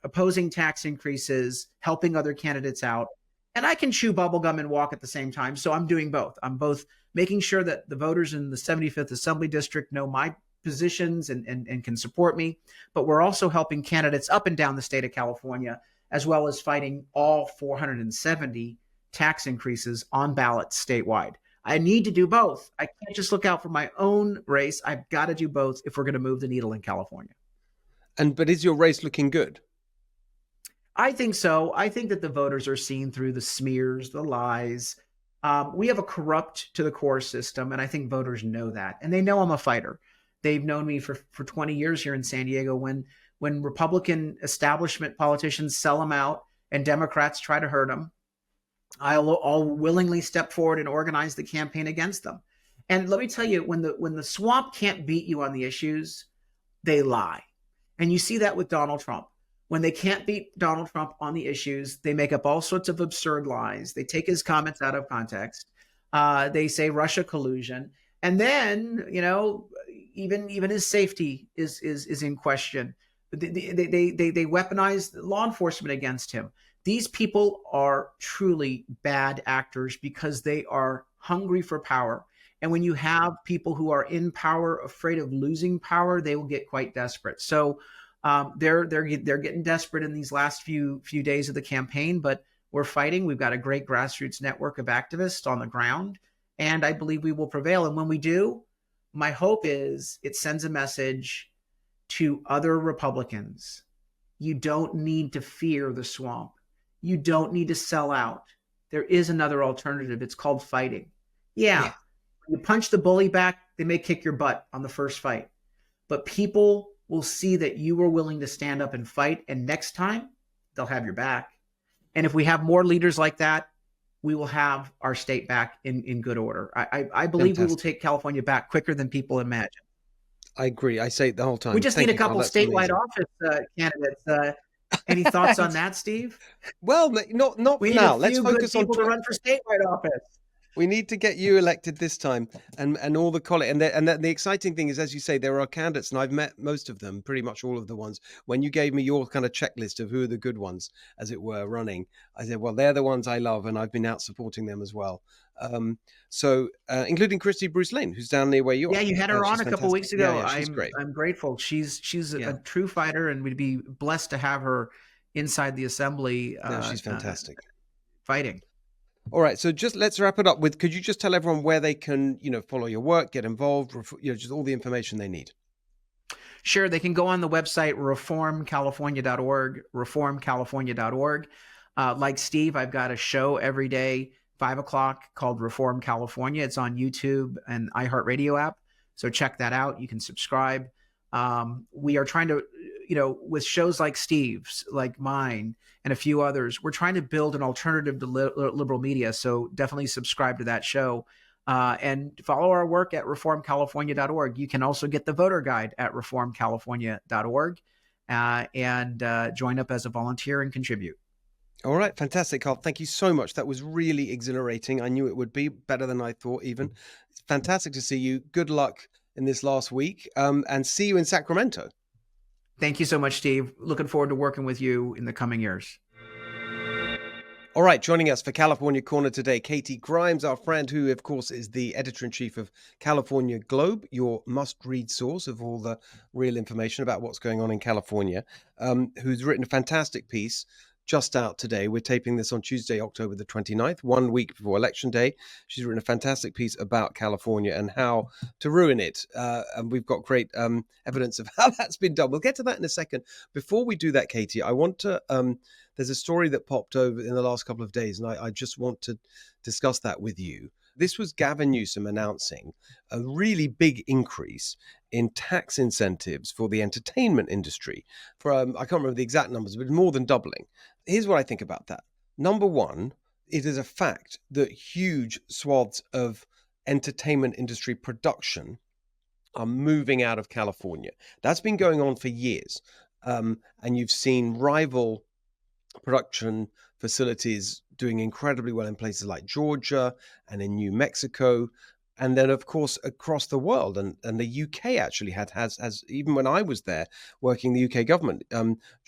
opposing tax increases, helping other candidates out. And I can chew bubblegum and walk at the same time. So I'm doing both. I'm both making sure that the voters in the 75th Assembly District know my positions and can support me. But we're also helping candidates up and down the state of California, as well as fighting all 470 tax increases on ballots statewide. I need to do both. I can't just look out for my own race. I've got to do both if we're going to move the needle in California. But is your race looking good? I think so. I think that the voters are seeing through the smears, the lies. We have a corrupt to the core system, and I think voters know that. And they know I'm a fighter. They've known me for 20 years here in San Diego. When Republican establishment politicians sell them out and Democrats try to hurt them, I'll willingly step forward and organize the campaign against them. And let me tell you, when the swamp can't beat you on the issues, they lie. And you see that with Donald Trump. When they can't beat Donald Trump on the issues, they make up all sorts of absurd lies. They take his comments out of context. They say Russia collusion. And then, even his safety is in question. They weaponize law enforcement against him. These people are truly bad actors because they are hungry for power. And when you have people who are in power, afraid of losing power, they will get quite desperate. So they're getting desperate in these last few days of the campaign, but we're fighting. We've got a great grassroots network of activists on the ground, and I believe we will prevail. And when we do, my hope is it sends a message to other Republicans. You don't need to fear the swamp. You don't need to sell out. There is another alternative. It's called fighting. Yeah. You punch the bully back, they may kick your butt on the first fight, but people will see that you were willing to stand up and fight, and next time they'll have your back. And if we have more leaders like that, we will have our state back in good order. I believe we will take California back quicker than people imagine. I agree. I say it the whole time. We just need a couple statewide office candidates. Any thoughts on that, Steve? Well, not we now. Need a few Let's focus good people on to run for statewide office. We need to get you elected this time, and all the college. And the exciting thing is, as you say, there are candidates, and I've met most of them, pretty much all of the ones. When you gave me your kind of checklist of who are the good ones, as it were, running, I said, well, they're the ones I love, and I've been out supporting them as well. So including Christy Bruce Lane, who's down near where you are. Yeah, you had her on a couple weeks ago. Yeah, she's great. I'm grateful. She's a true fighter, and we'd be blessed to have her inside the assembly. No, she's fantastic. Fighting. All right, so just let's wrap it up with, could you just tell everyone where they can, follow your work, get involved, just all the information they need? Sure, they can go on the website, reformcalifornia.org, reformcalifornia.org. Like Steve, I've got a show every day, 5 o'clock, called Reform California. It's on YouTube and iHeartRadio app, so check that out. You can subscribe. We are trying to, with shows like Steve's, like mine, and a few others, we're trying to build an alternative to liberal media. So definitely subscribe to that show and follow our work at reformcalifornia.org. You can also get the voter guide at reformcalifornia.org and join up as a volunteer and contribute. All right. Fantastic, Carl. Thank you so much. That was really exhilarating. I knew it would be better than I thought even. It's fantastic to see you. Good luck in this last week and see you in Sacramento. Thank you so much, Steve. Looking forward to working with you in the coming years. All right, joining us for California Corner today, Katie Grimes, our friend, who, of course, is the editor-in-chief of California Globe, your must-read source of all the real information about what's going on in California, who's written a fantastic piece just out today. We're taping this on Tuesday, October the 29th, 1 week before Election Day. She's written a fantastic piece about California and how to ruin it. And we've got great evidence of how that's been done. We'll get to that in a second. Before we do that, Katie, I want to, there's a story that popped over in the last couple of days, and I just want to discuss that with you. This was Gavin Newsom announcing a really big increase in tax incentives for the entertainment industry. For I can't remember the exact numbers, but more than doubling. Here's what I think about that. Number one, it is a fact that huge swaths of entertainment industry production are moving out of California. That's been going on for years. And you've seen rival production facilities doing incredibly well in places like Georgia and in New Mexico. And then, of course, across the world, and the UK actually has even when I was there working the UK government,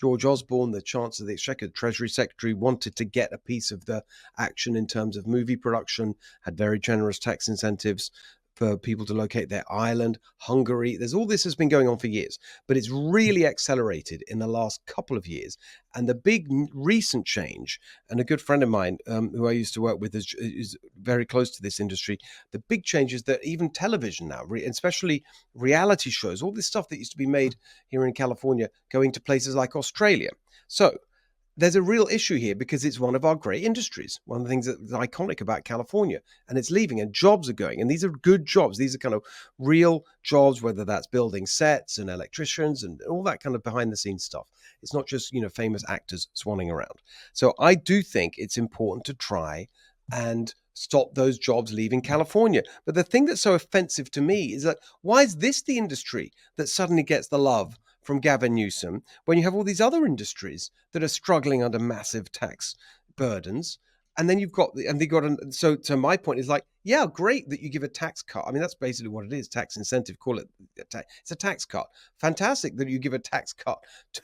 George Osborne, the Chancellor of the Exchequer, the Treasury Secretary, wanted to get a piece of the action in terms of movie production, had very generous tax incentives for people to locate their island. Hungary, there's all this has been going on for years, but it's really accelerated in the last couple of years. And the big recent change, and a good friend of mine who I used to work with is very close to this industry, the big change is that even television now, especially reality shows, all this stuff that used to be made here in California, going to places like Australia. So there's a real issue here because it's one of our great industries. One of the things that's iconic about California, and it's leaving, and jobs are going. And these are good jobs. These are kind of real jobs, whether that's building sets and electricians and all that kind of behind the scenes stuff. It's not just, famous actors swanning around. So I do think it's important to try and stop those jobs leaving California. But the thing that's so offensive to me is that why is this the industry that suddenly gets the love from Gavin Newsom when you have all these other industries that are struggling under massive tax burdens? And then so my point is like, yeah, great that you give a tax cut. I mean, that's basically what it is, tax incentive, call it, it's a tax cut. Fantastic that you give a tax cut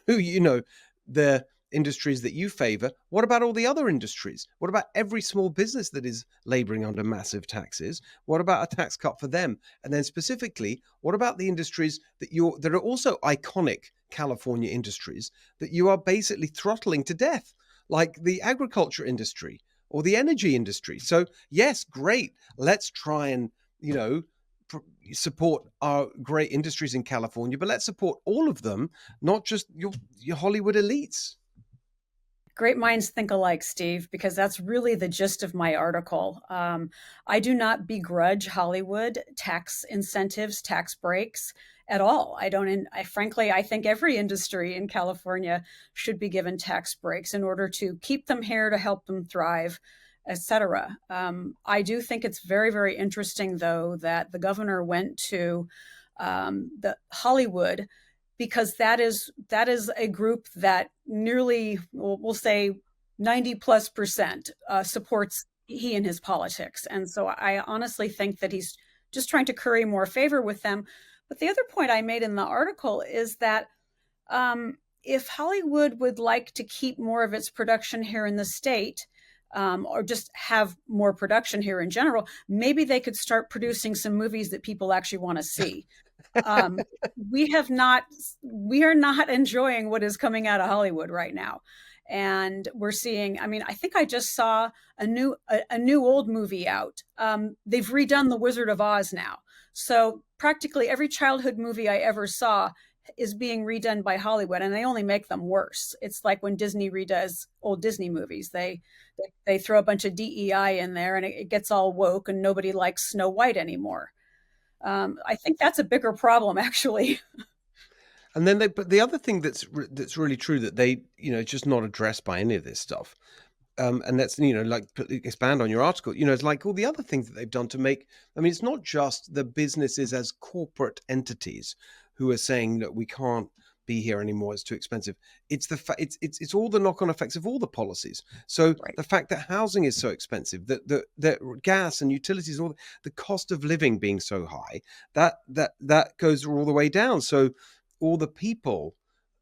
to, the industries that you favor. What about all the other industries? What about every small business that is laboring under massive taxes? What about a tax cut for them? And then specifically, what about the industries that are also iconic California industries that you are basically throttling to death, like the agriculture industry or the energy industry? So yes, great. Let's try and, support our great industries in California, but let's support all of them, not just your Hollywood elites. Great minds think alike, Steve, because that's really the gist of my article. I do not begrudge Hollywood tax incentives, tax breaks at all. I don't, frankly, I think every industry in California should be given tax breaks in order to keep them here, to help them thrive, etc. I do think it's very, very interesting, though, that the governor went to the Hollywood, because that is a group that nearly, we'll say 90+% supports he and his politics. And so I honestly think that he's just trying to curry more favor with them. But the other point I made in the article is that if Hollywood would like to keep more of its production here in the state, or just have more production here in general, maybe they could start producing some movies that people actually want to see. Um, we are not enjoying what is coming out of Hollywood right now. And we're seeing, I mean, I think I just saw a new old movie out. They've redone The Wizard of Oz now. So practically every childhood movie I ever saw is being redone by Hollywood, and they only make them worse. It's like when Disney redoes old Disney movies. They throw a bunch of DEI in there, and it gets all woke, and nobody likes Snow White anymore. I think that's a bigger problem, actually. And then but the other thing that's really true that they, just not addressed by any of this stuff. And that's, like, expand on your article, it's like all the other things that they've done to make, I mean, it's not just the businesses as corporate entities who are saying that we can't be here anymore, it's too expensive. It's it's all the knock-on effects of all the policies. So Right. the fact that housing is so expensive, that gas and utilities, all the cost of living being so high, that goes all the way down. So all the people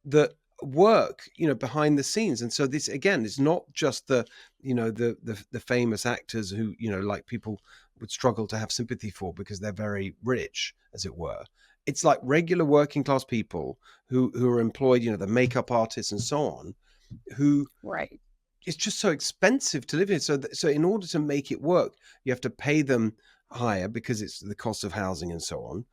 that work behind the scenes, and so this again is not just the the famous actors who like people would struggle to have sympathy for because they're very rich, as it were. It's like regular working class people who are employed, the makeup artists and so on, who Right. it's just so expensive to live here. So in order to make it work, you have to pay them higher because it's the cost of housing and so on.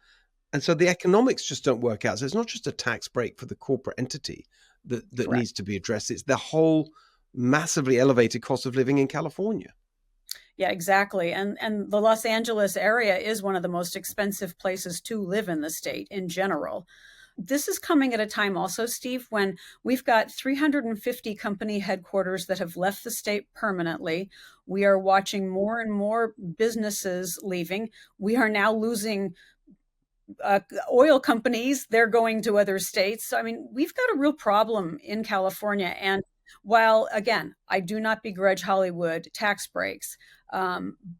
And so the economics just don't work out. So it's not just a tax break for the corporate entity that Correct. needs to be addressed. It's the whole massively elevated cost of living in California. Yeah, exactly. And the Los Angeles area is one of the most expensive places to live in the state in general. This is coming at a time also, Steve, when we've got 350 company headquarters that have left the state permanently. We are watching more and more businesses leaving. We are now losing oil companies. They're going to other states. So, I mean, we've got a real problem in California. And while, again, I do not begrudge Hollywood tax breaks,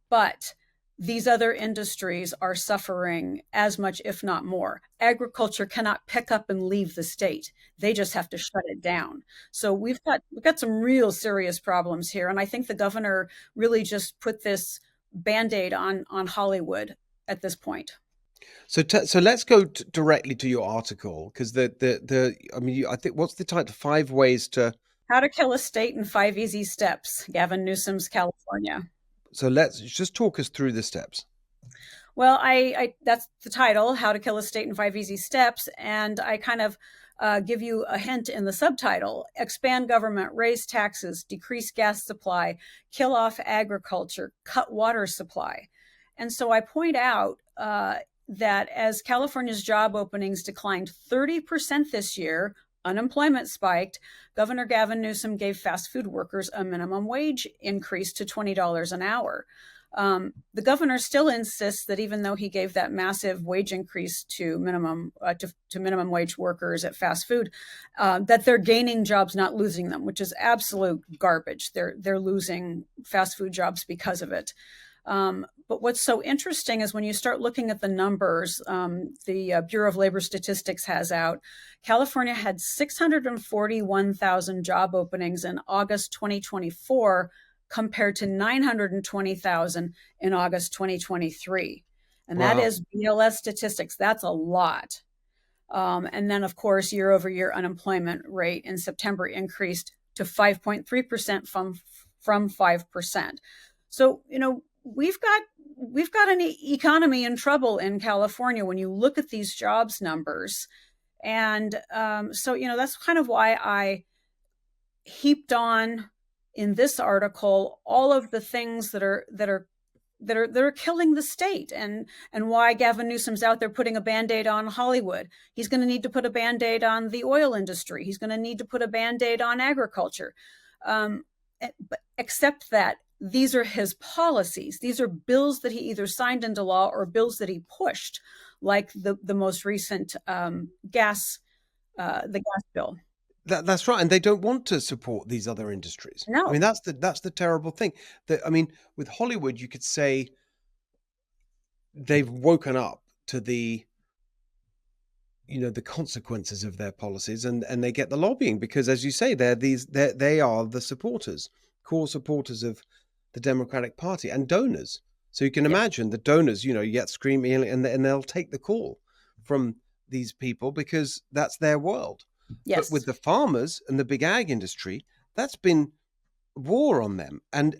but these other industries are suffering as much, if not more. Agriculture cannot pick up and leave the state. They just have to shut it down. So we've got some real serious problems here. And I think the governor really just put this Band-Aid on Hollywood at this point. So let's go directly to your article, because I mean, I think, what's the title? 5 ways to. How to Kill a State in 5 Easy Steps, Gavin Newsom's California. So let's just talk us through the steps. Well, I that's the title, How to Kill a State in 5 Easy Steps, and I kind of give you a hint in the subtitle: expand government, raise taxes, decrease gas supply, kill off agriculture, cut water supply. And so I point out that as California's job openings declined 30% this year, unemployment spiked, Governor Gavin Newsom gave fast food workers a minimum wage increase to $20 an hour. The governor still insists that even though he gave that massive wage increase to minimum wage workers at fast food, that they're gaining jobs, not losing them, which is absolute garbage. They're losing fast food jobs because of it. But what's so interesting is when you start looking at the numbers, the Bureau of Labor Statistics has out, California had 641,000 job openings in August 2024 compared to 920,000 in August 2023. And Wow. that is BLS statistics. That's a lot. And then, of course, year over year unemployment rate in September increased to 5.3% from 5%. So, we've got an economy in trouble in California when you look at these jobs numbers. And so, that's kind of why heaped on in this article all of the things that are killing the state, and why Gavin Newsom's out there putting a Band-Aid on Hollywood. He's going to need to put a Band-Aid on the oil industry. He's going to need to put a Band-Aid on agriculture. But except that these are his policies. These are bills that he either signed into law or bills that he pushed, like the most recent gas bill. That's right, and they don't want to support these other industries. No. I mean, that's the terrible thing. That, I mean, with Hollywood, you could say they've woken up to the consequences of their policies, and they get the lobbying because, as you say, they are the supporters, core supporters of the Democratic Party and donors. So you can imagine the donors, you get screaming, and they'll take the call from these people because that's their world. Yes. But with the farmers and the big ag industry, that's been war on them. And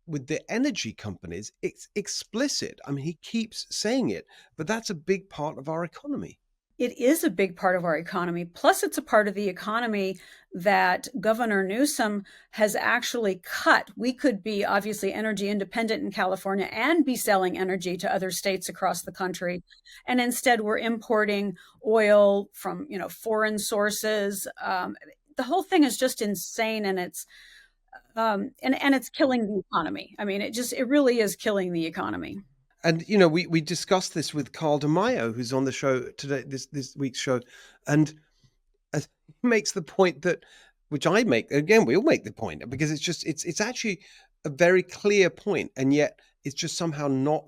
with the energy companies, it's explicit. I mean, he keeps saying it, but that's a big part of our economy. It is a big part of our economy. Plus, it's a part of the economy that Governor Newsom has actually cut. We could be obviously energy independent in California and be selling energy to other states across the country. And instead, we're importing oil from, foreign sources. The whole thing is just insane, and it's killing the economy. I mean, it really is killing the economy. And we discussed this with Carl DeMaio, who's on the show today, this week's show, and he makes the point that, which I make again, we all make the point, because it's actually a very clear point, and yet it's just somehow not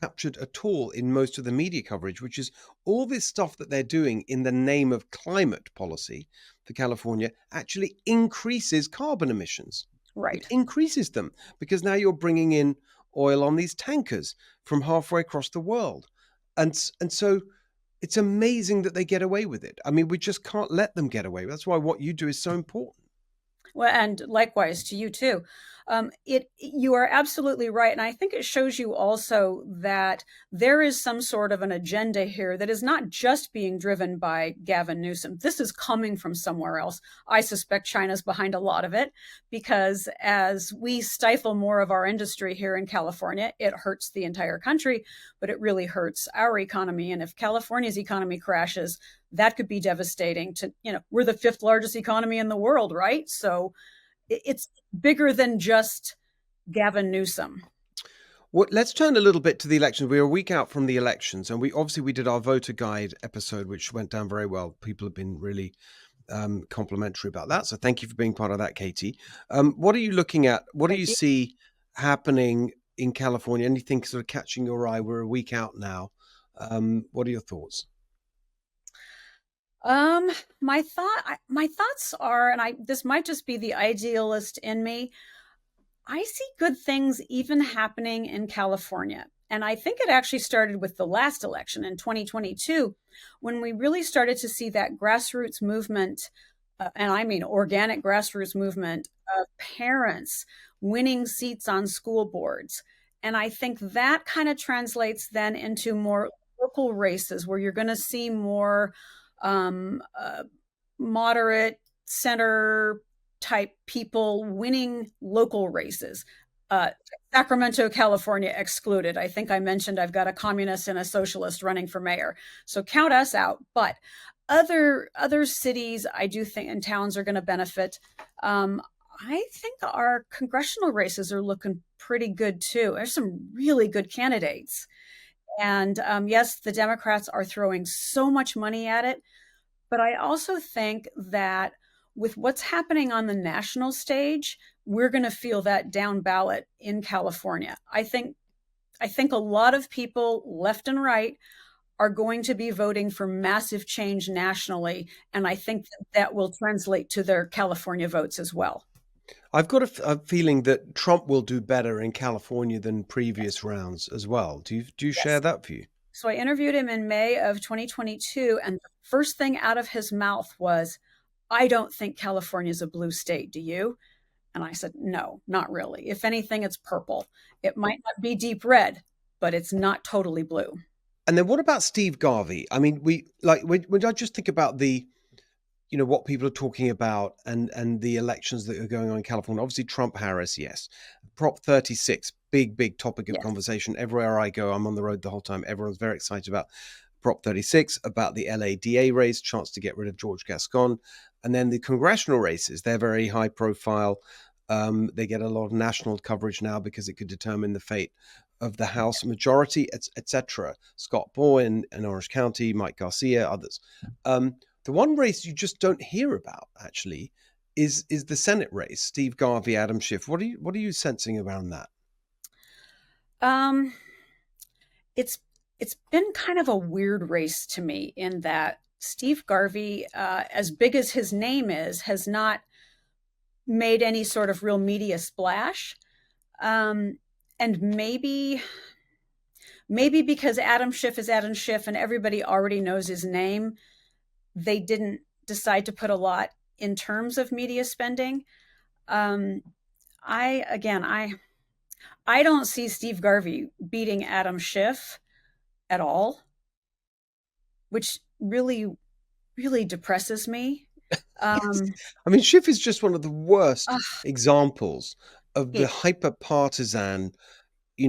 captured at all in most of the media coverage, which is all this stuff that they're doing in the name of climate policy for California actually increases carbon emissions. Right. It increases them because now you're bringing in oil on these tankers from halfway across the world. And so it's amazing that they get away with it. I mean, we just can't let them get away. That's why what you do is so important. Well, and likewise to you too. You are absolutely right. And I think it shows you also that there is some sort of an agenda here that is not just being driven by Gavin Newsom. This is coming from somewhere else. I suspect China's behind a lot of it, because as we stifle more of our industry here in California, it hurts the entire country, but it really hurts our economy. And if California's economy crashes, that could be devastating to, we're the 5th largest economy in the world, right? So it's bigger than just Gavin Newsom. Well, let's turn a little bit to the elections. We're a week out from the elections, and we did our voter guide episode, which went down very well. People have been really complimentary about that. So thank you for being part of that, Katie. What are you looking at? What do you see happening in California? Anything sort of catching your eye? We're a week out now. What are your thoughts? My thoughts are, and this might just be the idealist in me, I see good things even happening in California. And I think it actually started with the last election in 2022, when we really started to see that grassroots movement, and I mean organic grassroots movement of parents winning seats on school boards. And I think that kind of translates then into more local races, where you're going to see more moderate center type people winning local races. Sacramento, California excluded. I think I mentioned I've got a communist and a socialist running for mayor. So count us out. But other cities, I do think, and towns are going to benefit. I think our congressional races are looking pretty good too. There's some really good candidates. And yes, the Democrats are throwing so much money at it. But I also think that with what's happening on the national stage, we're going to feel that down ballot in California. I think a lot of people, left and right, are going to be voting for massive change nationally. And I think that will translate to their California votes as well. I've got a feeling that Trump will do better in California than previous rounds as well. Do you share that view? So I interviewed him in May of 2022, and the first thing out of his mouth was, "I don't think California is a blue state. Do you?" And I said, "No, not really. If anything, it's purple. It might not be deep red, but it's not totally blue." And then what about Steve Garvey? I mean, when I just think about the what people are talking about and the elections that are going on in California. Obviously, Trump, Harris, yes. Prop 36, big topic of Yes. conversation. Everywhere I go, I'm on the road the whole time. Everyone's very excited about Prop 36, about the LADA race, chance to get rid of George Gascon. And then the congressional races, they're very high profile. They get a lot of national coverage now because it could determine the fate of the House majority, etc. Scott Bowen in Orange County, Mike Garcia, others. The one race you just don't hear about, actually, is the Senate race. Steve Garvey, Adam Schiff. What are you sensing around that? It's been kind of a weird race to me in that Steve Garvey, as big as his name is, has not made any sort of real media splash. And maybe because Adam Schiff is Adam Schiff and everybody already knows his name, they didn't decide to put a lot in terms of media spending. I don't see Steve Garvey beating Adam Schiff at all, which really, really depresses me. Yes. I mean, Schiff is just one of the worst examples of the hyper partisan. He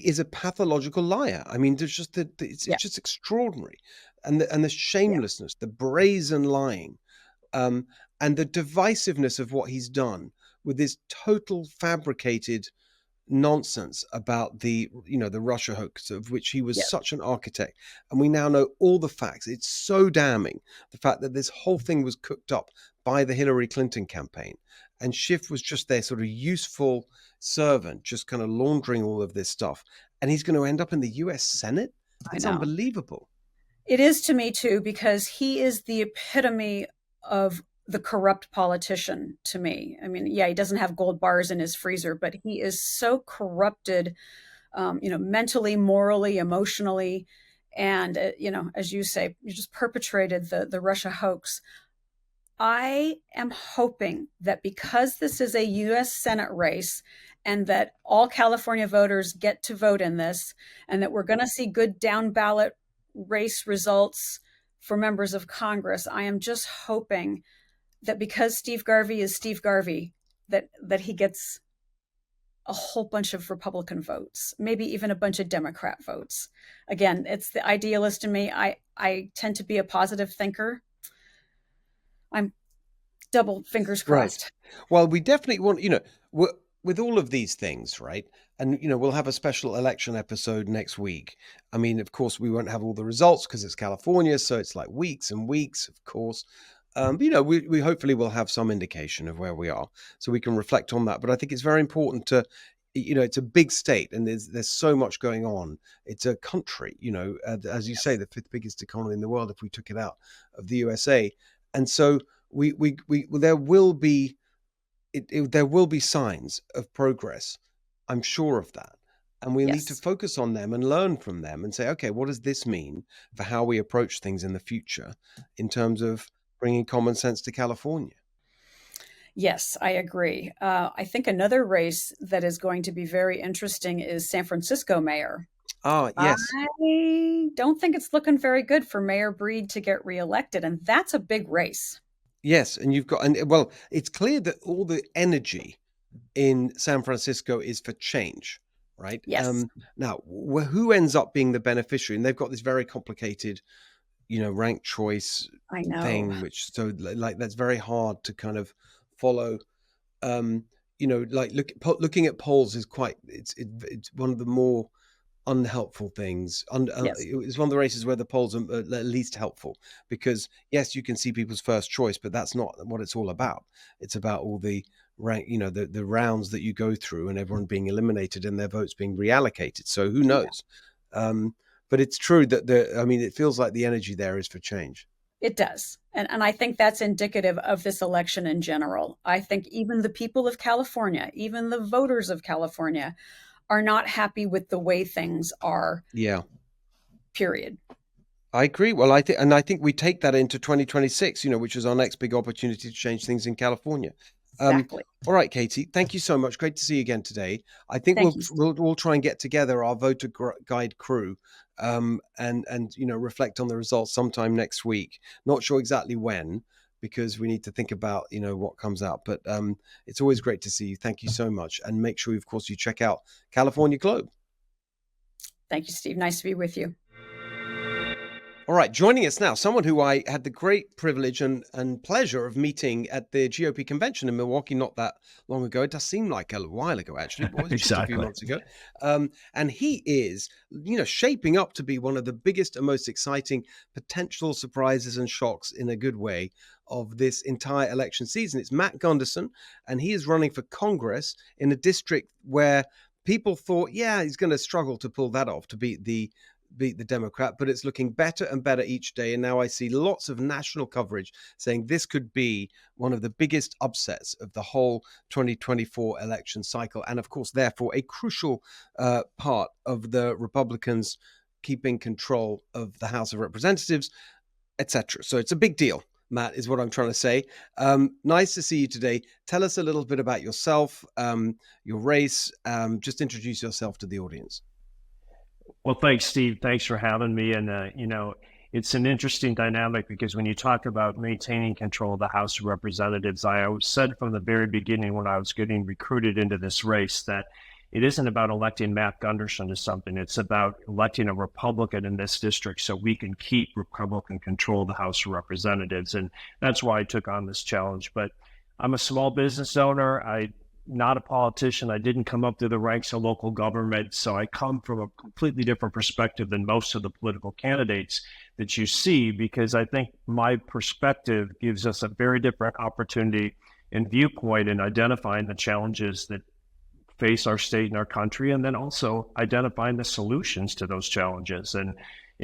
is a pathological liar. I mean, there's just it's just extraordinary, and the shamelessness, the brazen lying, and the divisiveness of what he's done with this total fabricated nonsense about the Russia hoax, of which he was such an architect, and we now know all the facts. It's so damning, the fact that this whole thing was cooked up by the Hillary Clinton campaign, and Schiff was just their sort of useful servant, just kind of laundering all of this stuff, and he's going to end up in the US Senate. It's unbelievable. It is to me too, because he is the epitome of the corrupt politician to me. I mean, he doesn't have gold bars in his freezer, but he is so corrupted, mentally, morally, emotionally. And, as you say, you just perpetrated the Russia hoax. I am hoping that because this is a US Senate race and that all California voters get to vote in this, and that we're going to see good down ballot race results for members of Congress, I am just hoping that because Steve Garvey is Steve Garvey, that he gets a whole bunch of Republican votes, maybe even a bunch of Democrat votes. Again, it's the idealist in me. I tend to be a positive thinker. I'm double fingers crossed. Right. Well, we definitely want, with all of these things, right? And, we'll have a special election episode next week. I mean, of course, we won't have all the results because it's California. So it's like weeks and weeks, of course. But, we hopefully will have some indication of where we are so we can reflect on that. But I think it's very important to, it's a big state and there's so much going on. It's a country, as you say, the fifth biggest economy in the world if we took it out of the USA. And so there will be signs of progress. I'm sure of that. And we need to focus on them and learn from them and say, okay, what does this mean for how we approach things in the future in terms of bringing common sense to California? Yes, I agree. I think another race that is going to be very interesting is San Francisco mayor. Oh, yes. I don't think it's looking very good for Mayor Breed to get reelected, and that's a big race. Yes, and it's clear that all the energy in San Francisco is for change, right? Yes. Now, who ends up being the beneficiary? And they've got this very complicated, ranked choice thing, which that's very hard to kind of follow. Looking at polls is it's one of the more unhelpful things. It's one of the races where the polls are least helpful because yes, you can see people's first choice, but that's not what it's all about. It's about all the rank, the rounds that you go through and everyone being eliminated and their votes being reallocated. So who knows? But it's true that it feels like the energy there is for change. It does. And I think that's indicative of this election in general. I think even the people of California, even the voters of California are not happy with the way things are. Yeah. Period. I agree. Well, I think we take that into 2026, which is our next big opportunity to change things in California. Exactly. All right, Katie, thank you so much. Great to see you again today. I think Thank you. we'll try and get together our voter guide crew, and reflect on the results sometime next week. Not sure exactly when, because we need to think about what comes out. But it's always great to see you. Thank you so much, and make sure, of course, you check out California Globe. Thank you, Steve. Nice to be with you. All right, joining us now, someone who I had the great privilege and pleasure of meeting at the GOP convention in Milwaukee not that long ago. It does seem like a while ago, actually, but it was just a few months ago. And he is, shaping up to be one of the biggest and most exciting potential surprises and shocks, in a good way, of this entire election season. It's Matt Gunderson, and he is running for Congress in a district where people thought, yeah, he's going to struggle to pull that off, to beat the Democrat, but it's looking better and better each day. And now I see lots of national coverage saying this could be one of the biggest upsets of the whole 2024 election cycle. And of course, therefore, a crucial part of the Republicans keeping control of the House of Representatives, etc. So it's a big deal, Matt, is what I'm trying to say. Nice to see you today. Tell us a little bit about yourself, your race. Just introduce yourself to the audience. Well, thanks, Steve. Thanks for having me. And, it's an interesting dynamic, because when you talk about maintaining control of the House of Representatives, I said from the very beginning when I was getting recruited into this race that it isn't about electing Matt Gunderson to something. It's about electing a Republican in this district so we can keep Republican control of the House of Representatives. And that's why I took on this challenge. But I'm a small business owner. I'm not a politician. I didn't come up through the ranks of local government. So I come from a completely different perspective than most of the political candidates that you see, because I think my perspective gives us a very different opportunity and viewpoint in identifying the challenges that face our state and our country, and then also identifying the solutions to those challenges. And,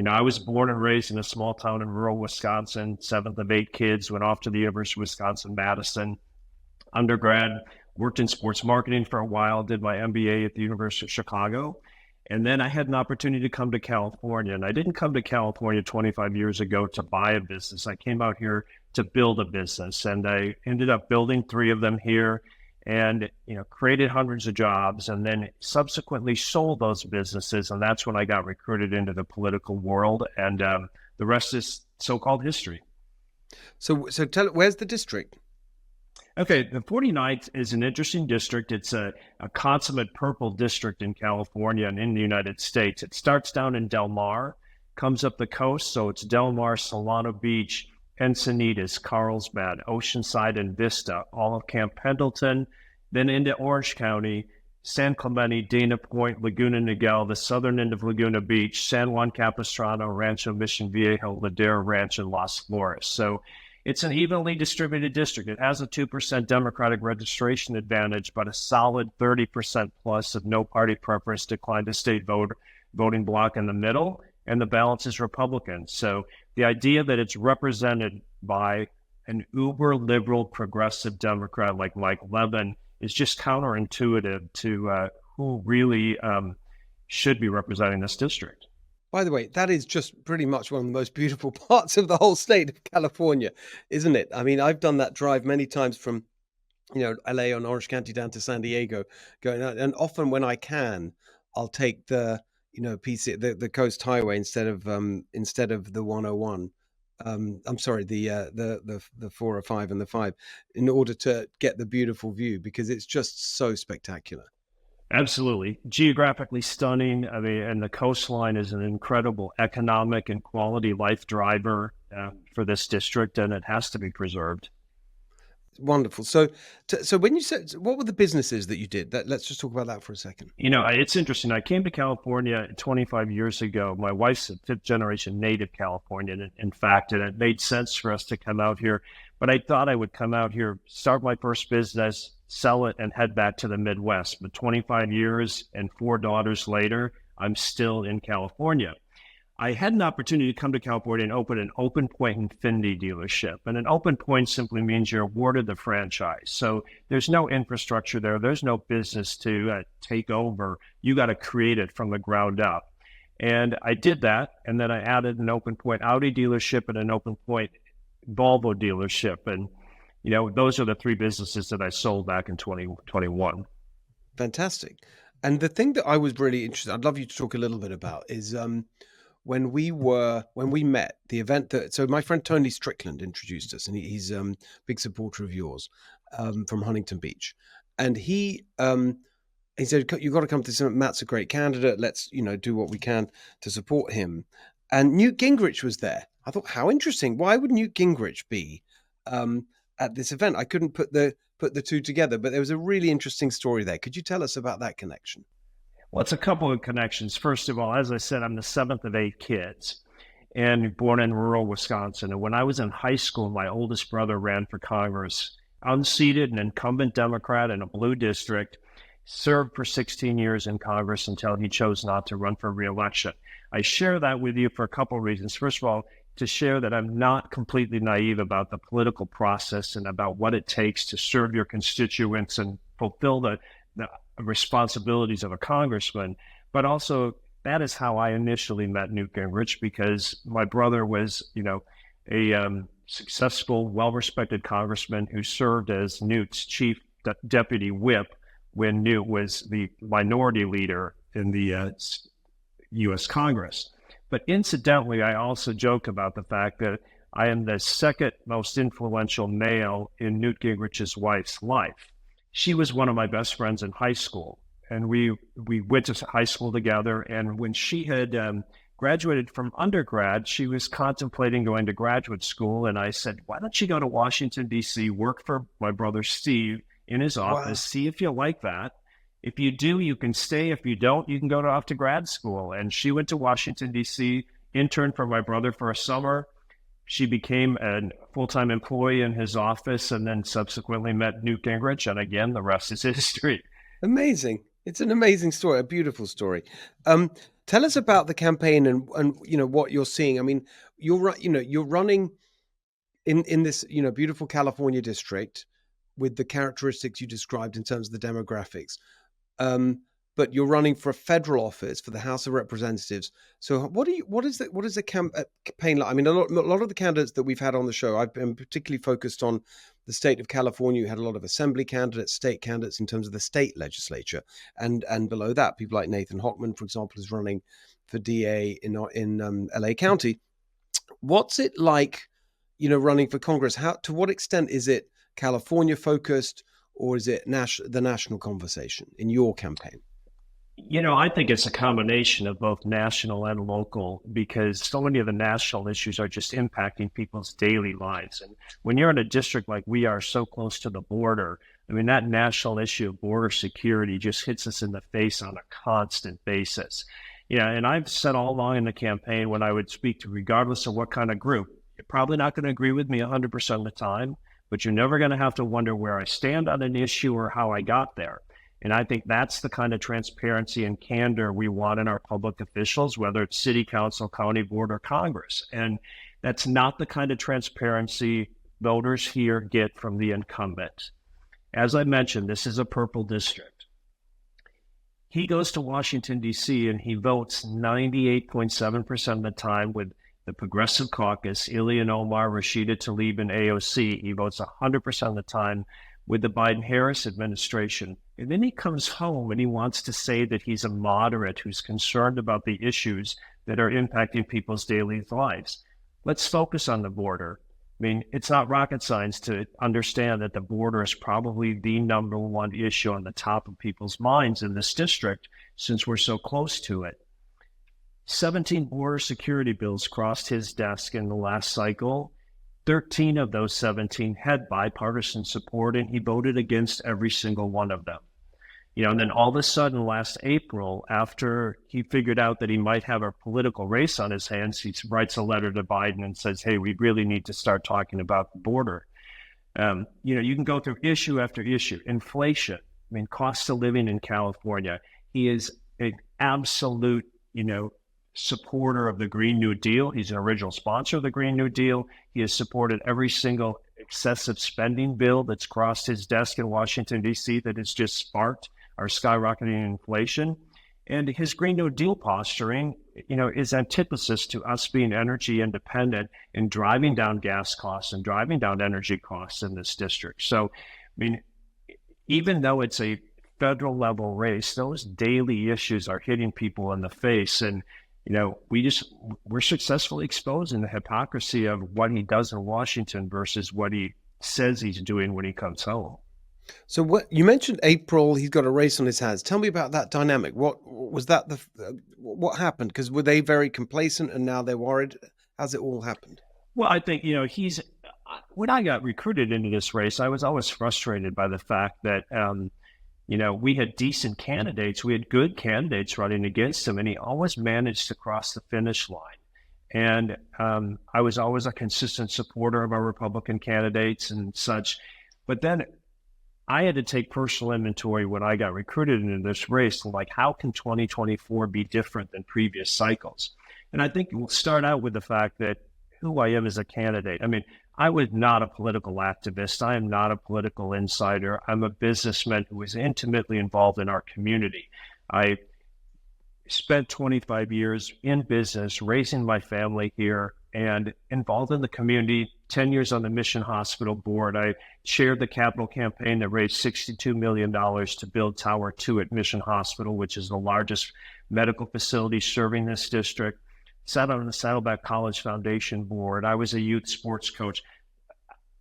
I was born and raised in a small town in rural Wisconsin, 7th of 8 kids, went off to the University of Wisconsin-Madison, undergrad, worked in sports marketing for a while, did my MBA at the University of Chicago. And then I had an opportunity to come to California. And I didn't come to California 25 years ago to buy a business. I came out here to build a business. And I ended up building 3 of them here and, created hundreds of jobs, and then subsequently sold those businesses. And that's when I got recruited into the political world. And the rest is so-called history. So tell it, where's the district? Okay, the 49th is an interesting district. It's a consummate purple district in California and in the United States. It starts down in Del Mar, comes up the coast, so it's Del Mar, Solano Beach, Encinitas, Carlsbad, Oceanside, and Vista, all of Camp Pendleton, then into Orange County, San Clemente, Dana Point, Laguna Niguel, the southern end of Laguna Beach, San Juan Capistrano, Rancho Mission Viejo, Ladera Ranch, and Las Flores. So it's an evenly distributed district. It has a 2% Democratic registration advantage, but a solid 30% plus of no party preference declined to state voting bloc in the middle, and the balance is Republican. So the idea that it's represented by an uber liberal progressive Democrat like Mike Levin is just counterintuitive to who really should be representing this district. By the way, that is just pretty much one of the most beautiful parts of the whole state of California, isn't it? I mean, I've done that drive many times from, LA on Orange County down to San Diego, going out, and often when I can, I'll take the, the Coast Highway instead of the 101. I'm sorry, the 405 and the 5, in order to get the beautiful view, because it's just so spectacular. Absolutely. Geographically stunning. I mean, and the coastline is an incredible economic and quality life driver for this district, and it has to be preserved. Wonderful. So when you said, what were the businesses that you did? Let's just talk about that for a second. It's interesting. I came to California 25 years ago. My wife's a 5th generation native Californian, in fact, and it made sense for us to come out here. But I thought I would come out here, start my first business, sell it, and head back to the Midwest. But 25 years and 4 daughters later, I'm still in California. I had an opportunity to come to California and open an Open Point Infiniti dealership. And an Open Point simply means you're awarded the franchise. So there's no infrastructure there. There's no business to take over. You got to create it from the ground up. And I did that. And then I added an Open Point Audi dealership and an Open Point Volvo dealership. And those are the three businesses that I sold back in 2021. Fantastic. And the thing that I was really interested, I'd love you to talk a little bit about is when we met, the event so my friend Tony Strickland introduced us, and he's a big supporter of yours from Huntington Beach. And he said, "You've got to come to this. Matt's a great candidate. Let's, do what we can to support him." And Newt Gingrich was there. I thought, how interesting. Why would Newt Gingrich be at this event? I couldn't put the two together, but there was a really interesting story there. Could you tell us about that connection? Well, it's a couple of connections. First of all, as I said, I'm the seventh of 8 kids and born in rural Wisconsin. And when I was in high school, my oldest brother ran for Congress, unseated, an incumbent Democrat in a blue district, served for 16 years in Congress until he chose not to run for re-election. I share that with you for a couple of reasons. First of all, to share that I'm not completely naive about the political process and about what it takes to serve your constituents and fulfill the responsibilities of a congressman. But also, that is how I initially met Newt Gingrich, because my brother was, a successful, well-respected congressman who served as Newt's chief deputy whip when Newt was the minority leader in the U.S. Congress. But incidentally, I also joke about the fact that I am the second most influential male in Newt Gingrich's wife's life. She was one of my best friends in high school, and we went to high school together. And when she had graduated from undergrad, she was contemplating going to graduate school. And I said, why don't you go to Washington, D.C., work for my brother Steve in his office, see if you like that. If you do, you can stay. If you don't, you can go off to grad school. And she went to Washington, D.C., interned for my brother for a summer. She became a full-time employee in his office and then subsequently met Newt Gingrich. And again, the rest is history. Amazing. It's an amazing story, a beautiful story. Tell us about the campaign and what you're seeing. I mean, you're running in this, beautiful California district with the characteristics you described in terms of the demographics. But you're running for a federal office for the House of Representatives. So what is the campaign like? I mean, a lot of the candidates that we've had on the show, I've been particularly focused on the state of California. You had a lot of assembly candidates, state candidates in terms of the state legislature, and below that, people like Nathan Hochman, for example, is running for DA in LA County. What's it like, running for Congress? To what extent is it California focused, or is it the national conversation in your campaign? I think it's a combination of both national and local, because so many of the national issues are just impacting people's daily lives. And when you're in a district like we are, so close to the border, I mean, that national issue of border security just hits us in the face on a constant basis. And I've said all along in the campaign, when I would speak to, regardless of what kind of group, you're probably not going to agree with me 100% of the time, but you're never going to have to wonder where I stand on an issue or how I got there. And I think that's the kind of transparency and candor we want in our public officials, whether it's city council, county board, or Congress. And that's not the kind of transparency voters here get from the incumbent. As I mentioned, this is a purple district. He goes to Washington, D.C., and he votes 98.7% of the time with the Progressive Caucus, Ilhan Omar, Rashida Tlaib, and AOC. He votes 100% of the time with the Biden-Harris administration. And then he comes home and he wants to say that he's a moderate who's concerned about the issues that are impacting people's daily lives. Let's focus on the border. I mean, it's not rocket science to understand that the border is probably the number one issue on the top of people's minds in this district, since we're so close to it. 17 border security bills crossed his desk in the last cycle. 13 of those 17 had bipartisan support, and he voted against every single one of them. And then all of a sudden last April, after he figured out that he might have a political race on his hands, he writes a letter to Biden and says, hey, we really need to start talking about the border. You can go through issue after issue. Inflation, I mean, cost of living in California. He is an absolute, supporter of the Green New Deal. He's an original sponsor of the Green New Deal. He has supported every single excessive spending bill that's crossed his desk in Washington, D.C. that has just sparked our skyrocketing inflation. And his Green New Deal posturing, is antithesis to us being energy independent and driving down gas costs and driving down energy costs in this district. So, even though it's a federal level race, those daily issues are hitting people in the face. And, we're successfully exposing the hypocrisy of what he does in Washington versus what he says he's doing when he comes home. So what you mentioned April, he's got a race on his hands. Tell me about that dynamic. What was that? What happened? Because were they very complacent and now they're worried? How's it all happened? Well, I think, when I got recruited into this race, I was always frustrated by the fact that, we had decent candidates. We had good candidates running against him, and he always managed to cross the finish line. And I was always a consistent supporter of our Republican candidates and such. But then I had to take personal inventory when I got recruited into this race, like, how can 2024 be different than previous cycles? And I think we'll start out with the fact that who I am as a candidate. I was not a political activist. I am not a political insider. I'm a businessman who is intimately involved in our community. I spent 25 years in business, raising my family here and involved in the community, 10 years on the Mission Hospital board. I chaired the capital campaign that raised $62 million to build Tower 2 at Mission Hospital, which is the largest medical facility serving this district. Sat on the Saddleback College Foundation board. I was a youth sports coach.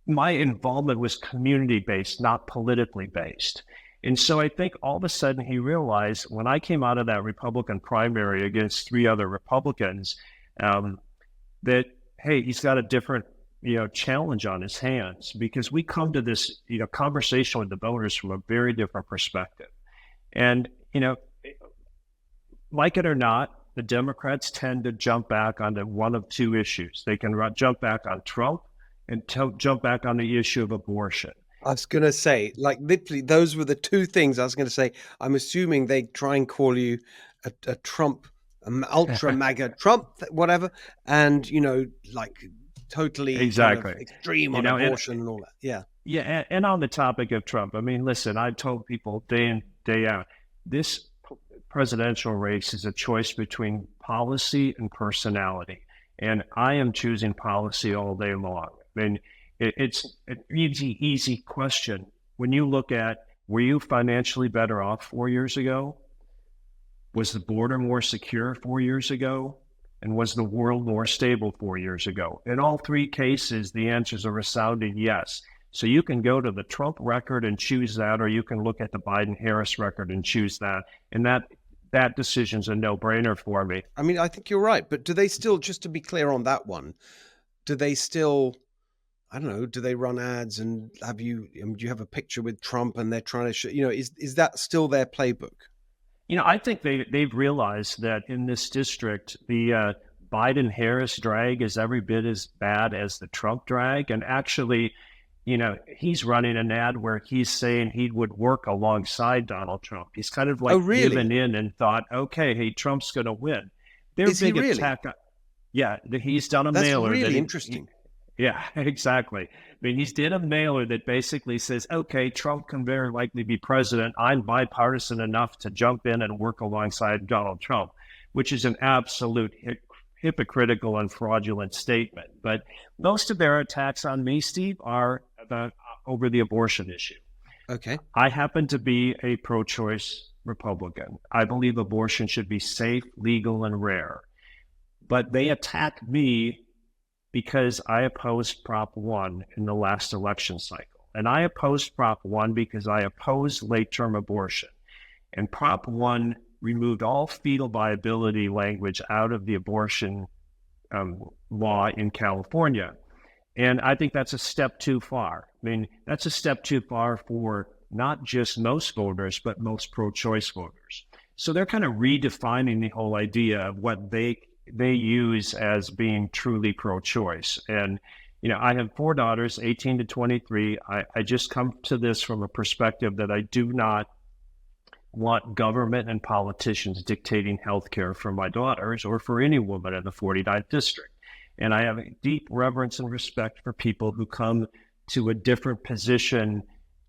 My involvement was community-based, not politically based. And so I think all of a sudden he realized when I came out of that Republican primary against 3 other Republicans, that, hey, he's got a different, challenge on his hands, because we come to this, conversation with the voters from a very different perspective. And, like it or not, the Democrats tend to jump back onto one of 2 issues. They can jump back on Trump and jump back on the issue of abortion. I was going to say, like, literally, those were the 2 things I was going to say. I'm assuming they try and call you a Trump, ultra MAGA Trump, whatever, and, like totally exactly kind of extreme on abortion and all that. Yeah. Yeah. And on the topic of Trump, listen, I've told people day in, day out, this presidential race is a choice between policy and personality. And I am choosing policy all day long. It's an easy question. When you look at, were you financially better off 4 years ago? Was the border more secure 4 years ago? And was the world more stable 4 years ago? In all 3 cases, the answers are resounding yes. So you can go to the Trump record and choose that, or you can look at the Biden-Harris record and choose that. And that decision's a no-brainer for me. I think you're right. But do they still, just to be clear on that one, do they still, I don't know, do they run ads and do you have a picture with Trump and they're trying to show, is that still their playbook? I think they've realized that in this district, the Biden-Harris drag is every bit as bad as the Trump drag. And actually, he's running an ad where he's saying he would work alongside Donald Trump. He's kind of like given in and thought, okay, hey, Trump's going to win. Is he really? Yeah, he's done a mailer. That's really interesting. Yeah, exactly. He's did a mailer that basically says, okay, Trump can very likely be president. I'm bipartisan enough to jump in and work alongside Donald Trump, which is an absolute hypocritical and fraudulent statement. But most of their attacks on me, Steve, are over the abortion issue. Okay. I happen to be a pro-choice Republican. I believe abortion should be safe, legal, and rare. But they attack me because I opposed Prop 1 in the last election cycle. And I opposed Prop 1 because I opposed late-term abortion. And Prop 1 removed all fetal viability language out of the abortion law in California. And I think that's a step too far. That's a step too far for not just most voters, but most pro-choice voters. So they're kind of redefining the whole idea of what they use as being truly pro-choice. And, I have 4 daughters, 18 to 23. I just come to this from a perspective that I do not want government and politicians dictating healthcare for my daughters or for any woman in the 49th district. And I have a deep reverence and respect for people who come to a different position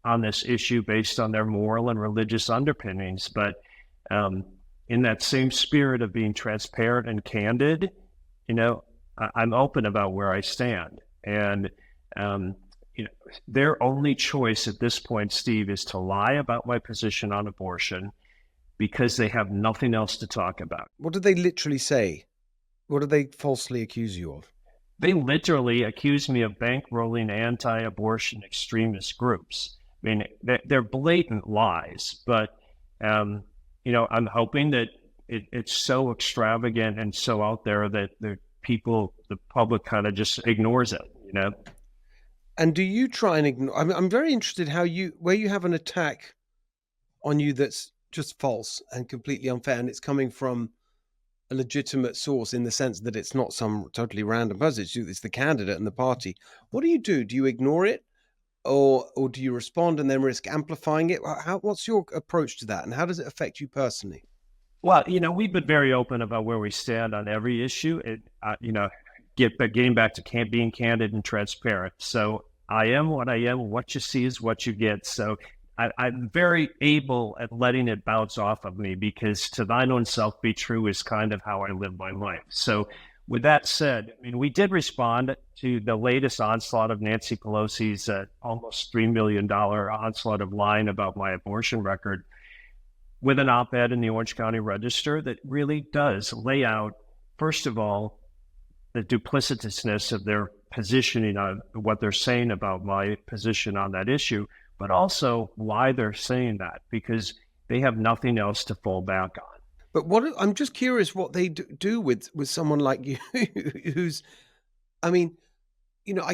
on this issue based on their moral and religious underpinnings. But in that same spirit of being transparent and candid, I'm open about where I stand. And, their only choice at this point, Steve, is to lie about my position on abortion because they have nothing else to talk about. What do they literally say? What do they falsely accuse you of? They literally accuse me of bankrolling anti-abortion extremist groups. I mean, they're blatant lies, but, I'm hoping that it's so extravagant and so out there that the public kind of just ignores it, And do you try and ignore? I'm very interested where you have an attack on you that's just false and completely unfair, and it's coming from a legitimate source in the sense that it's not some totally random person. It's the candidate and the party. What do? Do you ignore it, or do you respond and then risk amplifying it? What's your approach to that, and how does it affect you personally? Well, we've been very open about where we stand on every issue. Getting back to being candid and transparent. So I am what I am. What you see is what you get. So I'm very able at letting it bounce off of me, because to thine own self be true is kind of how I live my life. So with that said, we did respond to the latest onslaught of Nancy Pelosi's almost $3 million onslaught of lying about my abortion record with an op-ed in the Orange County Register that really does lay out, first of all, the duplicitousness of their positioning on what they're saying about my position on that issue, but also why they're saying that, because they have nothing else to fall back on. But I'm just curious what they do with someone like you, who's, I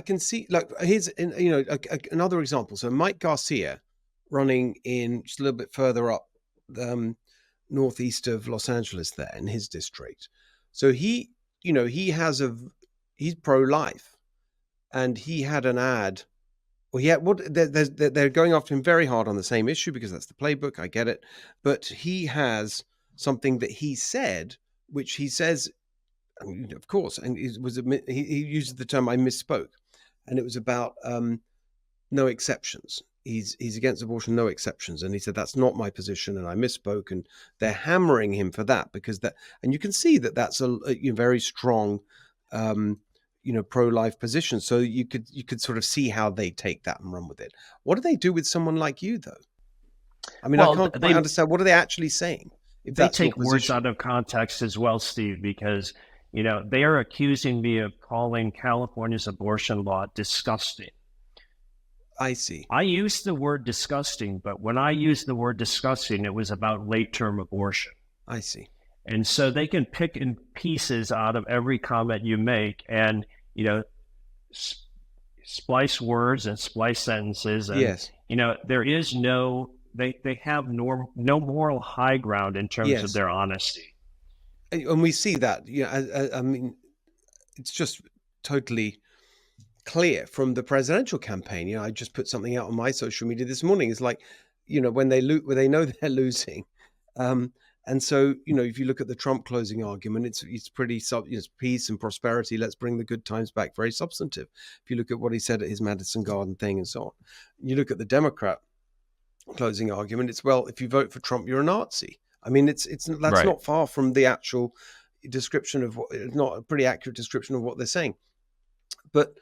can see, like, here's, another example. So Mike Garcia, running in just a little bit further up, northeast of Los Angeles there in his district. So he's pro-life, and he had an ad. Well, they're going after him very hard on the same issue because that's the playbook. I get it, but he has something that he said, which he says, of course, and he used the term "I misspoke," and it was about no exceptions. He's against abortion, no exceptions, and he said that's not my position, and I misspoke, and they're hammering him for that because and you can see that that's a very strong, pro-life position. So you could sort of see how they take that and run with it. What do they do with someone like you, though? I can't quite understand. What are they actually saying? If they take words out of context as well, Steve, because they are accusing me of calling California's abortion law disgusting. I see. I used the word disgusting, but when I used the word disgusting, it was about late-term abortion. I see. And so they can pick in pieces out of every comment you make and, splice words and splice sentences. And, yes. There is they have no moral high ground in terms of their honesty. And we see that, it's just totally clear from the presidential campaign. I just put something out on my social media this morning. It's like, when they know they're losing. And so, if you look at the Trump closing argument, it's pretty peace and prosperity. Let's bring the good times back. Very substantive. If you look at what he said at his Madison Garden thing and so on, you look at the Democrat closing argument. It's, well, if you vote for Trump, you're a Nazi. That's right. Not far from the actual description of not a pretty accurate description of what they're saying. But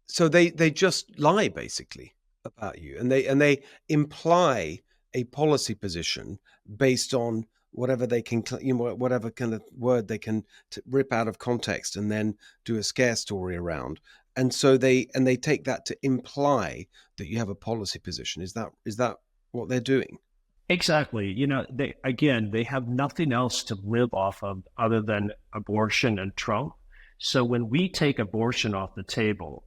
so they just lie basically about you, and they imply a policy position based on whatever they can, whatever kind of word they can rip out of context and then do a scare story around. And so they take that to imply that you have a policy position. Is that what they're doing? Exactly. They have nothing else to live off of other than abortion and Trump. So when we take abortion off the table,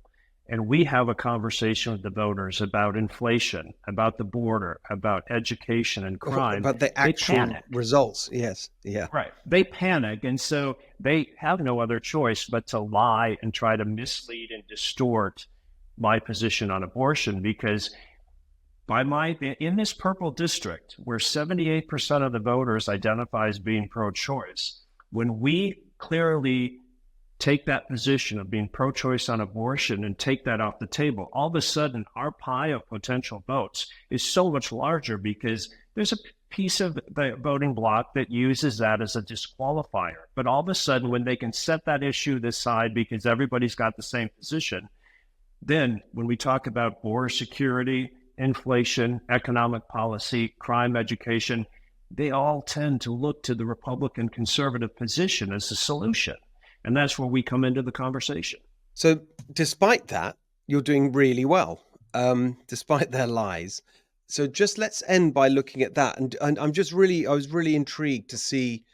and we have a conversation with the voters about inflation, about the border, about education and crime. About the actual results, yes. Yeah. Right. They panic, and so they have no other choice but to lie and try to mislead and distort my position on abortion, because in this purple district, where 78% of the voters identify as being pro-choice, when we clearly take that position of being pro-choice on abortion and take that off the table, all of a sudden our pie of potential votes is so much larger, because there's a piece of the voting bloc that uses that as a disqualifier. But all of a sudden, when they can set that issue aside because everybody's got the same position, then when we talk about border security, inflation, economic policy, crime, education, they all tend to look to the Republican conservative position as a solution. And that's where we come into the conversation. So despite that, you're doing really well, despite their lies. So just let's end by looking at that. And I was really intrigued to see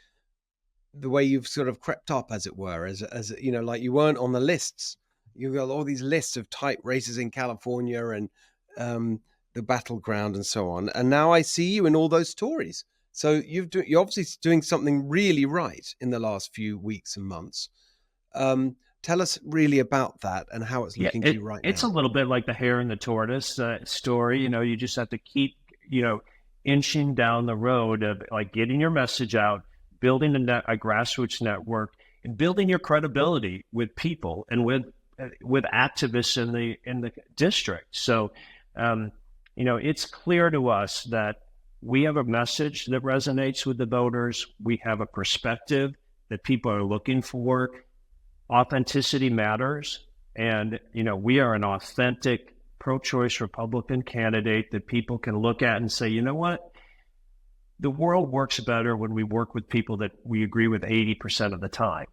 the way you've sort of crept up, as it were, as you know, like you weren't on the lists. You've got all these lists of tight races in California and the battleground and so on. And now I see you in all those stories. So you're obviously doing something really right in the last few weeks and months. Tell us really about that and how it's looking to you right now. It's a little bit like the hare and the tortoise story. You know, you just have to keep, inching down the road of like getting your message out, building a grassroots network, and building your credibility with people and with activists in the district. So, it's clear to us that we have a message that resonates with the voters. We have a perspective that people are looking for. Authenticity matters. And, we are an authentic pro-choice Republican candidate that people can look at and say, you know what? The world works better when we work with people that we agree with 80% of the time.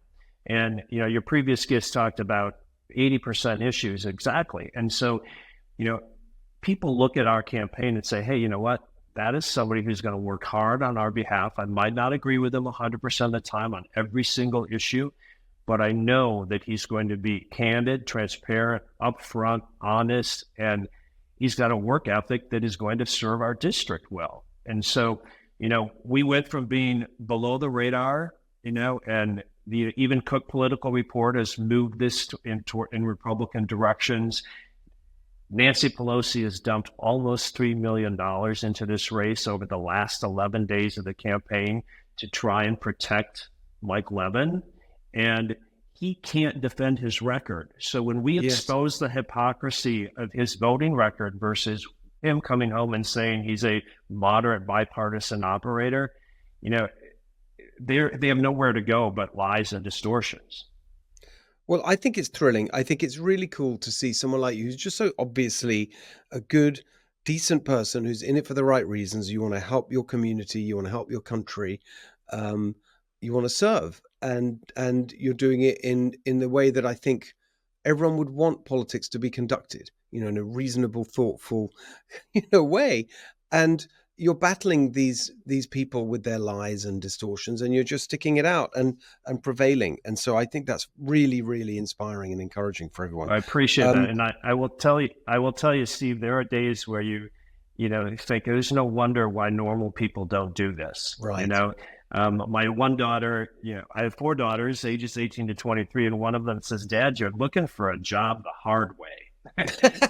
And, your previous guest talked about 80% issues exactly. And so, people look at our campaign and say, hey, you know what? That is somebody who's going to work hard on our behalf. I might not agree with him 100% of the time on every single issue, but I know that he's going to be candid, transparent, upfront, honest, and he's got a work ethic that is going to serve our district well. And so, we went from being below the radar, and the Even Cook Political Report has moved this in Republican directions. Nancy Pelosi has dumped almost $3 million into this race over the last 11 days of the campaign to try and protect Mike Levin. And he can't defend his record. So when we expose the hypocrisy of his voting record versus him coming home and saying he's a moderate bipartisan operator, they have nowhere to go but lies and distortions. Well, I think it's thrilling. I think it's really cool to see someone like you who's just so obviously a good, decent person who's in it for the right reasons. You want to help your community, you want to help your country, you want to serve, and you're doing it in the way that I think everyone would want politics to be conducted, in a reasonable, thoughtful, way. And you're battling these people with their lies and distortions, and you're just sticking it out and prevailing. And so I think that's really, really inspiring and encouraging for everyone. I appreciate that. And I will tell you, Steve, there are days where you think there's no wonder why normal people don't do this. Right. My one daughter, I have 4 daughters, ages 18 to 23, and one of them says, Dad, you're looking for a job the hard way.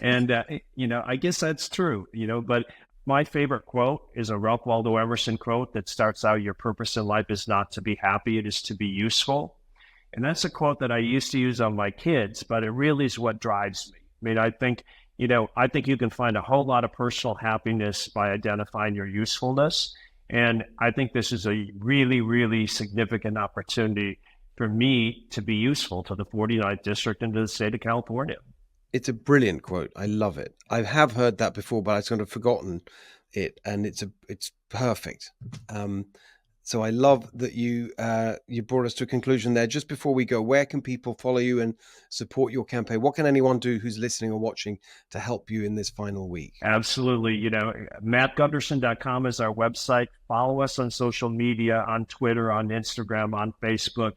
And, I guess that's true, but my favorite quote is a Ralph Waldo Emerson quote that starts out, your purpose in life is not to be happy, it is to be useful. And that's a quote that I used to use on my kids, but it really is what drives me. I mean, I think you can find a whole lot of personal happiness by identifying your usefulness. And I think this is a really, really significant opportunity for me to be useful to the 49th District and to the state of California. It's a brilliant quote. I love it. I have heard that before, but I've sort of forgotten it, and it's perfect. So I love that you brought us to a conclusion there. Just before we go, where can people follow you and support your campaign? What can anyone do who's listening or watching to help you in this final week? Absolutely. MattGunderson.com is our website. Follow us on social media, on Twitter, on Instagram, on Facebook.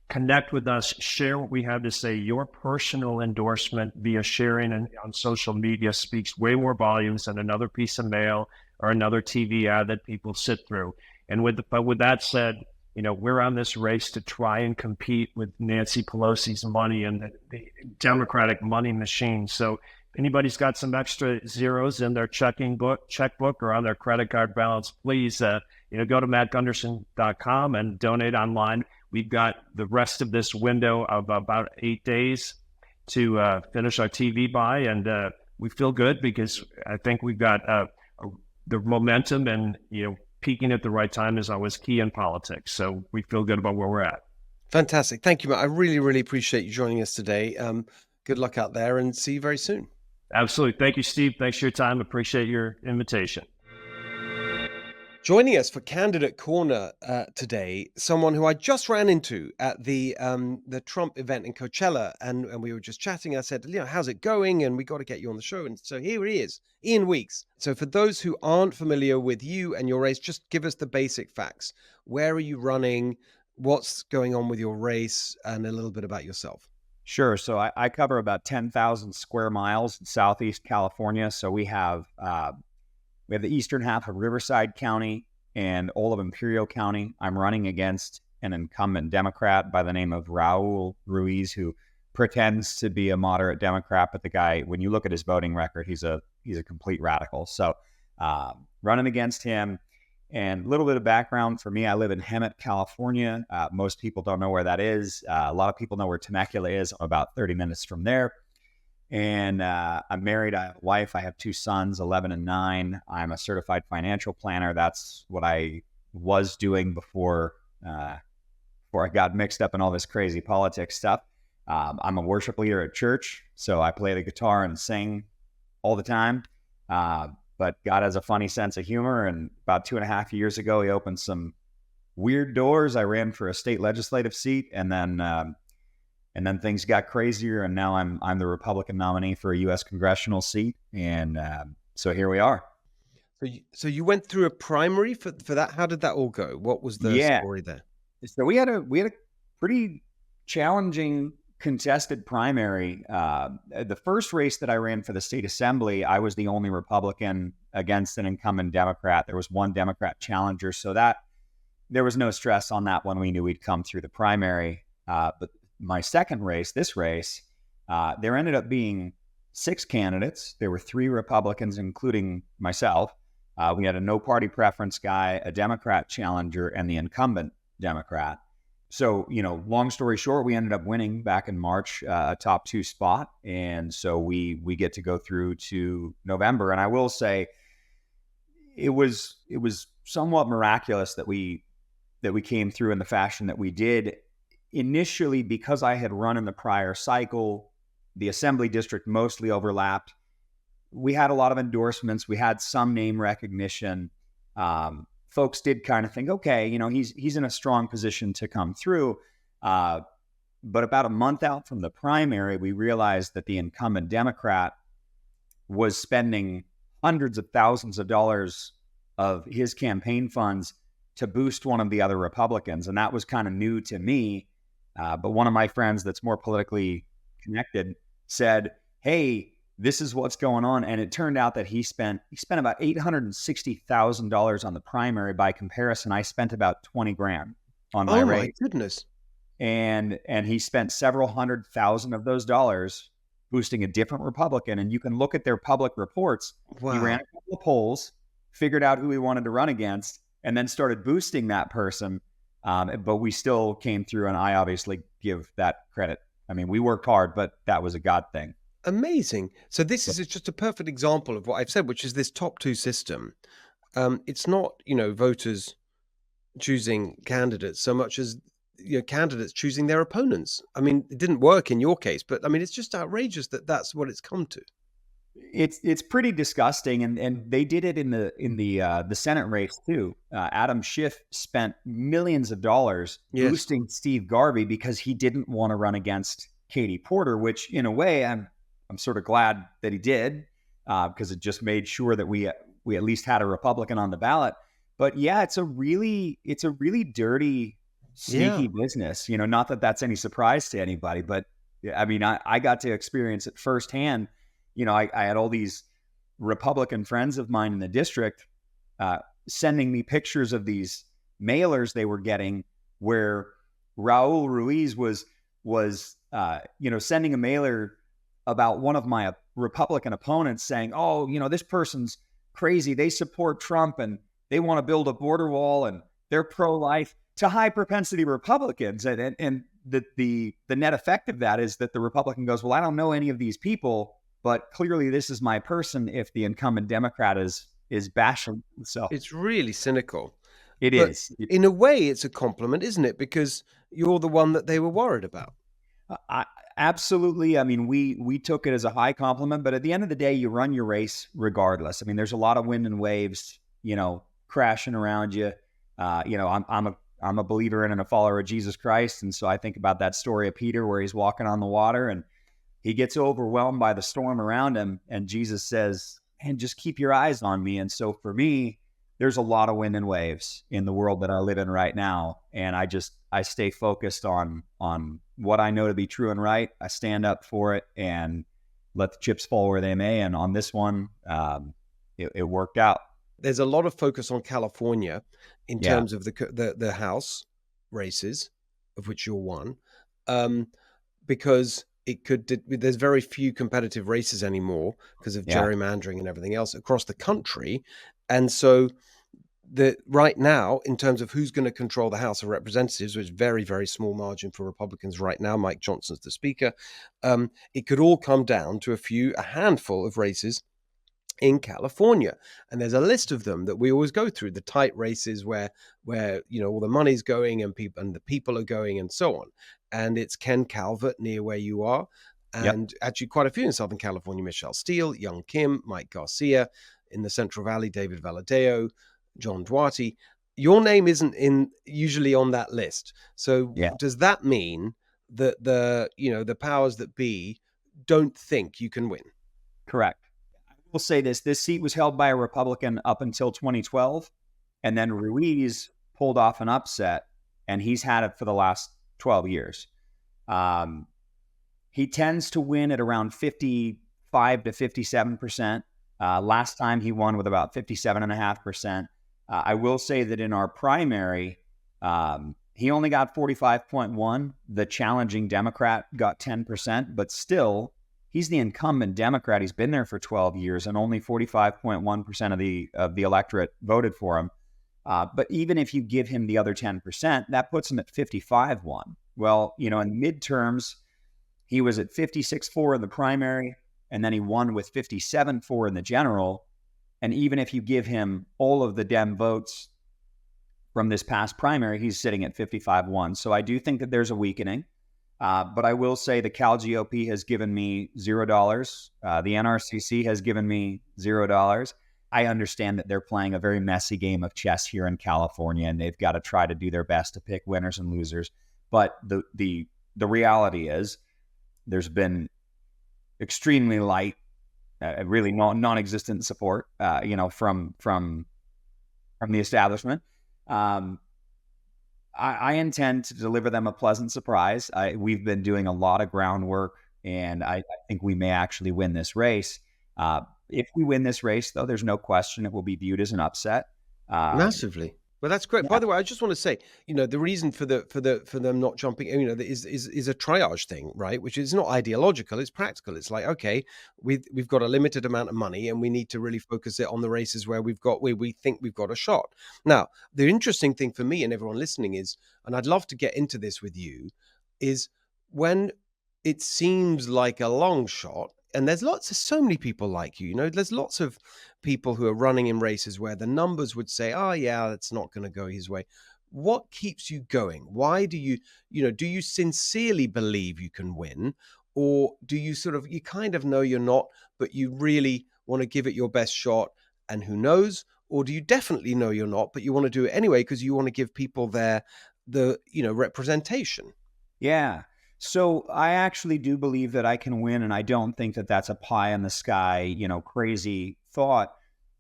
Connect with us, share what we have to say. Your personal endorsement via sharing on social media speaks way more volumes than another piece of mail or another TV ad that people sit through. But with that said, we're on this race to try and compete with Nancy Pelosi's money and the Democratic money machine. So if anybody's got some extra zeros in their checkbook or on their credit card balance, please, go to mattgunderson.com and donate online. We've got the rest of this window of about 8 days to finish our TV buy, and we feel good because I think we've got the momentum and peaking at the right time is always key in politics. So we feel good about where we're at. Fantastic. Thank you, Matt. I really, really appreciate you joining us today. Good luck out there and see you very soon. Absolutely. Thank you, Steve. Thanks for your time. Appreciate your invitation. Joining us for Candidate Corner today, someone who I just ran into at the Trump event in Coachella, and we were just chatting. I said, how's it going? And we got to get you on the show. And so here he is, Ian Weeks. So for those who aren't familiar with you and your race, just give us the basic facts. Where are you running? What's going on with your race? And a little bit about yourself. Sure. So I cover about 10,000 square miles in Southeast California. So we have the eastern half of Riverside County and all of Imperial County. I'm running against an incumbent Democrat by the name of Raul Ruiz, who pretends to be a moderate Democrat, but the guy, when you look at his voting record, he's a complete radical. So running against him. And a little bit of background for me, I live in Hemet, California. Most people don't know where that is. A lot of people know where Temecula is. I'm about 30 minutes from there. And I'm married. I have a wife. I have 2 sons, 11 and 9. I'm a certified financial planner. That's what I was doing before I got mixed up in all this crazy politics stuff. I'm a worship leader at church, so I play the guitar and sing all the time. But God has a funny sense of humor, and about 2.5 years ago, he opened some weird doors. I ran for a state legislative seat, and then things got crazier, and now I'm the Republican nominee for a U.S. congressional seat, and so here we are. So you went through a primary for that. How did that all go? What was the story there? So we had a pretty challenging contested primary. The first race that I ran for the state assembly, I was the only Republican against an incumbent Democrat. There was one Democrat challenger, so that there was no stress on that one. We knew we'd come through the primary. But my second race, this race, there ended up being 6 candidates. There were 3 Republicans, including myself. We had a no party preference guy, a Democrat challenger, and the incumbent Democrat. So, long story short, we ended up winning back in March, a top 2 spot. And so we get to go through to November. And I will say it was somewhat miraculous that we came through in the fashion that we did. Initially, because I had run in the prior cycle, the assembly district mostly overlapped. We had a lot of endorsements. We had some name recognition. Folks did kind of think, okay, he's in a strong position to come through. But about a month out from the primary, we realized that the incumbent Democrat was spending hundreds of thousands of dollars of his campaign funds to boost one of the other Republicans. And that was kind of new to me. But one of my friends that's more politically connected said, hey, this is what's going on. And it turned out that he spent about $860,000 on the primary. By comparison, I spent about 20 grand on my race. Oh my goodness. And he spent several $100,000 of those dollars boosting a different Republican. And you can look at their public reports. Wow. He ran a couple of polls, figured out who he wanted to run against, and then started boosting that person. But we still came through, and I obviously give that credit. I mean, we worked hard, but that was a God thing. Amazing. So this is just a perfect example of what I've said, which is this top 2 system. It's not, voters choosing candidates so much as candidates choosing their opponents. I mean, it didn't work in your case, but I mean, it's just outrageous that that's what it's come to. It's pretty disgusting, and they did it in the Senate race too. Adam Schiff spent millions of dollars boosting Steve Garvey because he didn't want to run against Katie Porter, which in a way I'm sort of glad that he did, because it just made sure that we at least had a Republican on the ballot. But yeah, it's a really dirty, sneaky business. Not that that's any surprise to anybody, but I mean, I got to experience it firsthand. I had all these Republican friends of mine in the district sending me pictures of these mailers they were getting, where Raul Ruiz was sending a mailer about one of my Republican opponents saying, oh, this person's crazy. They support Trump and they want to build a border wall and they're pro-life, to high propensity Republicans. And the net effect of that is that the Republican goes, well, I don't know any of these people, but clearly this is my person if the incumbent Democrat is is bashing. So It's really cynical. it But is. in a way, it's a compliment, isn't it? Because you're the one that they were worried about. Absolutely. I mean, we took it as a high compliment, but at the end of the day, you run your race regardless. I mean, there's a lot of wind and waves, crashing around you. I'm a believer in and a follower of Jesus Christ, and so I think about that story of Peter where he's walking on the water and he gets overwhelmed by the storm around him, and Jesus says, "And just keep your eyes on me." And so for me, there's a lot of wind and waves in the world that I live in right now. And I stay focused on what I know to be true and right. I stand up for it and let the chips fall where they may. And on this one, it worked out. There's a lot of focus on California in Yeah. terms of the House races, of which you're one, because there's very few competitive races anymore because of gerrymandering and everything else across the country. And so right now, in terms of who's going to control the House of Representatives, which is very, very small margin for Republicans right now, Mike Johnson's the Speaker, it could all come down to a handful of races in California. And there's a list of them that we always go through, the tight races where all the money's going and the people are going and so on. And it's Ken Calvert near where you are. And actually quite a few in Southern California, Michelle Steele, Young Kim, Mike Garcia, in the Central Valley, David Valadeo, John Duarte. Your name isn't usually on that list. So does that mean that the powers that be don't think you can win? Correct. I will say this seat was held by a Republican up until 2012, and then Ruiz pulled off an upset, and he's had it for the last 12 years. He tends to win at around 55 to 57%. Last time he won with about 57.5%. I will say that in our primary, he only got 45.1. The challenging Democrat got 10%, but still, he's the incumbent Democrat. He's been there for 12 years, and only 45.1% of the electorate voted for him. But even if you give him the other 10%, that puts him at 55.1. Well, in midterms, he was at 56.4 in the primary, and then he won with 57.4 in the general. And even if you give him all of the Dem votes from this past primary, he's sitting at 55.1. So I do think that there's a weakening. But I will say the Cal GOP has given me $0. The NRCC has given me $0. I understand that they're playing a very messy game of chess here in California, and they've got to try to do their best to pick winners and losers. But the reality is there's been extremely light, really non-existent support, from the establishment. I intend to deliver them a pleasant surprise. We've been doing a lot of groundwork, and I think we may actually win this race. If we win this race, though, there's no question it will be viewed as an upset. Massively. Well, that's great. Yeah. By the way, I just want to say, the reason for them not jumping, is a triage thing, right? Which is not ideological; it's practical. It's like, okay, we've got a limited amount of money, and we need to really focus it on the races where we think we've got a shot. Now, the interesting thing for me and everyone listening is, and I'd love to get into this with you, is when it seems like a long shot. And there's so many people like you, there's lots of people who are running in races where the numbers would say, oh yeah, that's not going to go his way. What keeps you going? Why do you sincerely believe you can win? Or do you you kind of know you're not, but you really want to give it your best shot and who knows? Or do you definitely know you're not, but you want to do it anyway because you want to give people the representation? Yeah. So I actually do believe that I can win, and I don't think that that's a pie in the sky, crazy thought.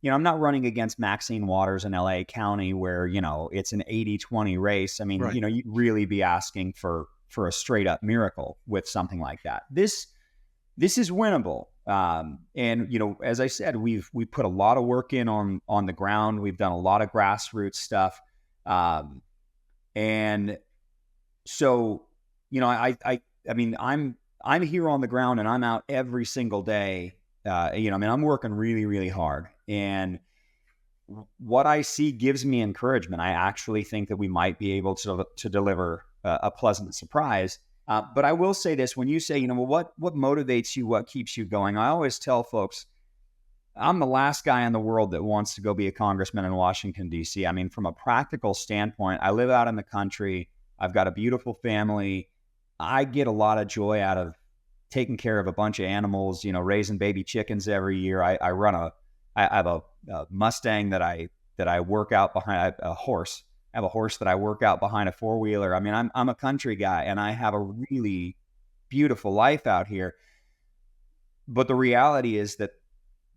I'm not running against Maxine Waters in LA County where, it's an 80-20 race. I mean, right. You'd really be asking for a straight up miracle with something like that. This is winnable. And, as I said, we put a lot of work in on the ground. We've done a lot of grassroots stuff. And so, I'm here on the ground and I'm out every single day. I'm working really, really hard. And what I see gives me encouragement. I actually think that we might be able to deliver a pleasant surprise. But I will say this, when you say, what motivates you, what keeps you going? I always tell folks, I'm the last guy in the world that wants to go be a congressman in Washington, D.C. I mean, from a practical standpoint, I live out in the country. I've got a beautiful family. I get a lot of joy out of taking care of a bunch of animals, raising baby chickens every year. I have a Mustang that I work out behind, a horse. I have a horse that I work out behind a four-wheeler. I mean, I'm a country guy, and I have a really beautiful life out here. But the reality is that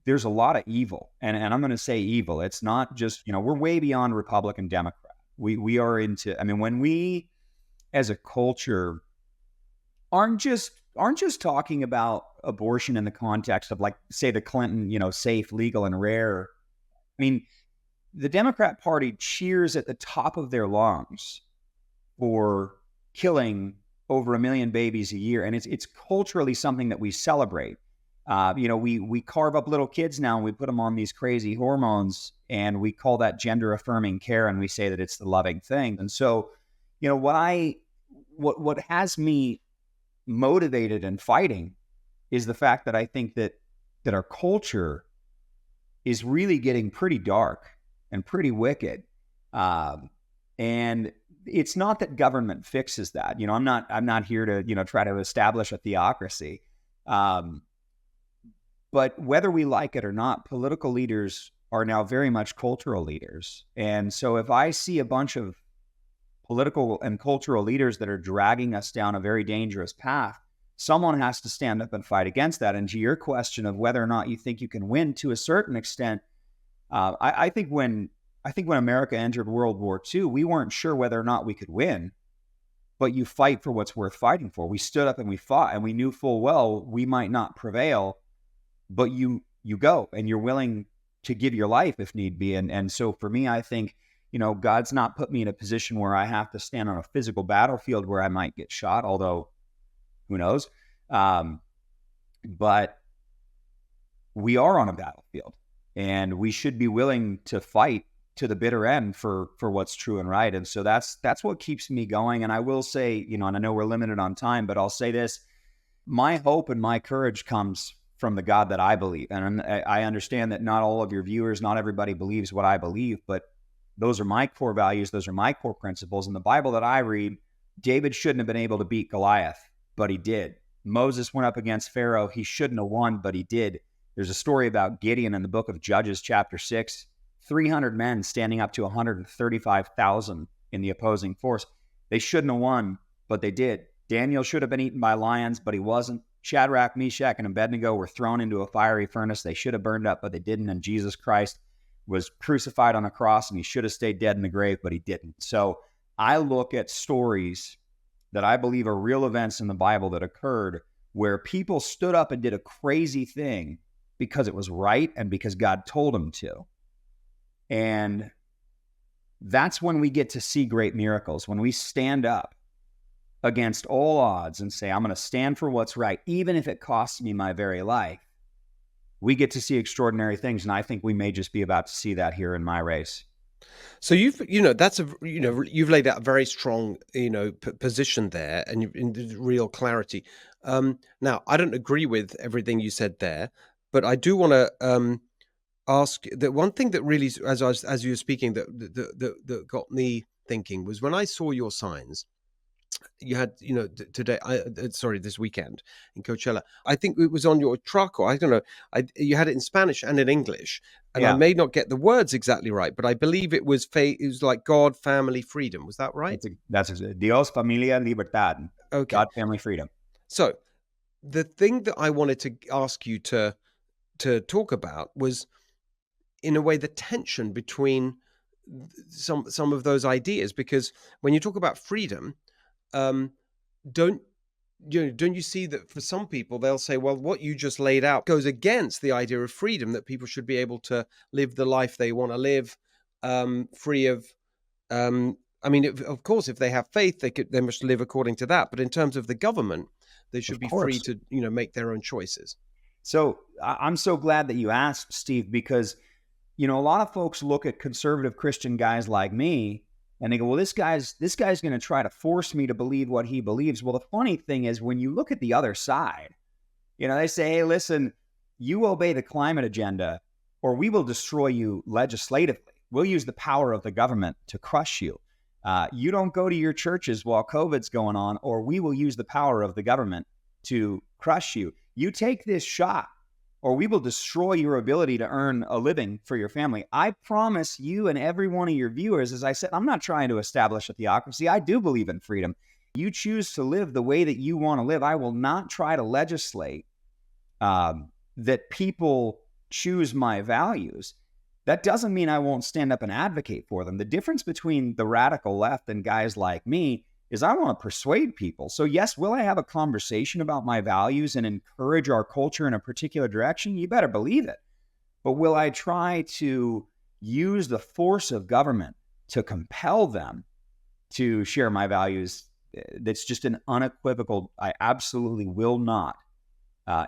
there's a lot of evil, and I'm going to say evil. It's not just, we're way beyond Republican, Democrat. We are into, I mean, when we as a culture aren't just talking about abortion in the context of, like, say, the Clinton, safe, legal, and rare. I mean, the Democrat Party cheers at the top of their lungs for killing over 1 million babies a year, and it's culturally something that we celebrate. We carve up little kids now and we put them on these crazy hormones, and we call that gender affirming care, and we say that it's the loving thing. And so, what has me motivated and fighting is the fact that I think that our culture is really getting pretty dark and pretty wicked. And it's not that government fixes that. I'm not here to, try to establish a theocracy. But whether we like it or not, political leaders are now very much cultural leaders. And so if I see a bunch of political and cultural leaders that are dragging us down a very dangerous path, someone has to stand up and fight against that. And to your question of whether or not you think you can win, to a certain extent, I think when America entered World War II, we weren't sure whether or not we could win, but you fight for what's worth fighting for. We stood up and we fought, and we knew full well we might not prevail, but you go and you're willing to give your life if need be. And so for me, I think, God's not put me in a position where I have to stand on a physical battlefield where I might get shot, although who knows? But we are on a battlefield, and we should be willing to fight to the bitter end for what's true and right. And so that's what keeps me going. And I will say, and I know we're limited on time, but I'll say this: my hope and my courage comes from the God that I believe. And I understand that not all of your viewers, not everybody believes what I believe, but those are my core values. Those are my core principles. In the Bible that I read, David shouldn't have been able to beat Goliath, but he did. Moses went up against Pharaoh. He shouldn't have won, but he did. There's a story about Gideon in the book of Judges, chapter 6, 300 men standing up to 135,000 in the opposing force. They shouldn't have won, but they did. Daniel should have been eaten by lions, but he wasn't. Shadrach, Meshach, and Abednego were thrown into a fiery furnace. They should have burned up, but they didn't. And Jesus Christ was crucified on a cross, and he should have stayed dead in the grave, but he didn't. So I look at stories that I believe are real events in the Bible that occurred where people stood up and did a crazy thing because it was right and because God told them to. And that's when we get to see great miracles, when we stand up against all odds and say, I'm going to stand for what's right, even if it costs me my very life. We get to see extraordinary things, and I think we may just be about to see that here in my race. So you've laid out a very strong, position there, and in real clarity. Now, I don't agree with everything you said there, but I do want to ask that one thing that really, as you were speaking, that got me thinking was when I saw your signs. You had, this weekend in Coachella. I think it was on your truck, or I don't know. You had it in Spanish and in English, and yeah. I may not get the words exactly right, but I believe it was like God, family, freedom. Was that right? That's Dios, familia, libertad. Okay. God, family, freedom. So the thing that I wanted to ask you to talk about was, in a way, the tension between some of those ideas, because when you talk about freedom, don't you see that for some people they'll say, well, what you just laid out goes against the idea of freedom, that people should be able to live the life they want to live, free of of course, if they have faith, they must live according to that, but in terms of the government, they should be free to make their own choices. So I'm so glad that you asked, Steve, because a lot of folks look at conservative Christian guys like me and they go, well, this guy's going to try to force me to believe what he believes. Well, the funny thing is, when you look at the other side, they say, hey, listen, you obey the climate agenda or we will destroy you legislatively. We'll use the power of the government to crush you. You don't go to your churches while COVID's going on, or we will use the power of the government to crush you. You take this shot, or we will destroy your ability to earn a living for your family. I promise you and every one of your viewers, as I said, I'm not trying to establish a theocracy. I do believe in freedom. You choose to live the way that you want to live. I will not try to legislate that people choose my values. That doesn't mean I won't stand up and advocate for them. The difference between the radical left and guys like me is I want to persuade people. So yes, will I have a conversation about my values and encourage our culture in a particular direction? You better believe it. But will I try to use the force of government to compel them to share my values? That's just an unequivocal, I absolutely will not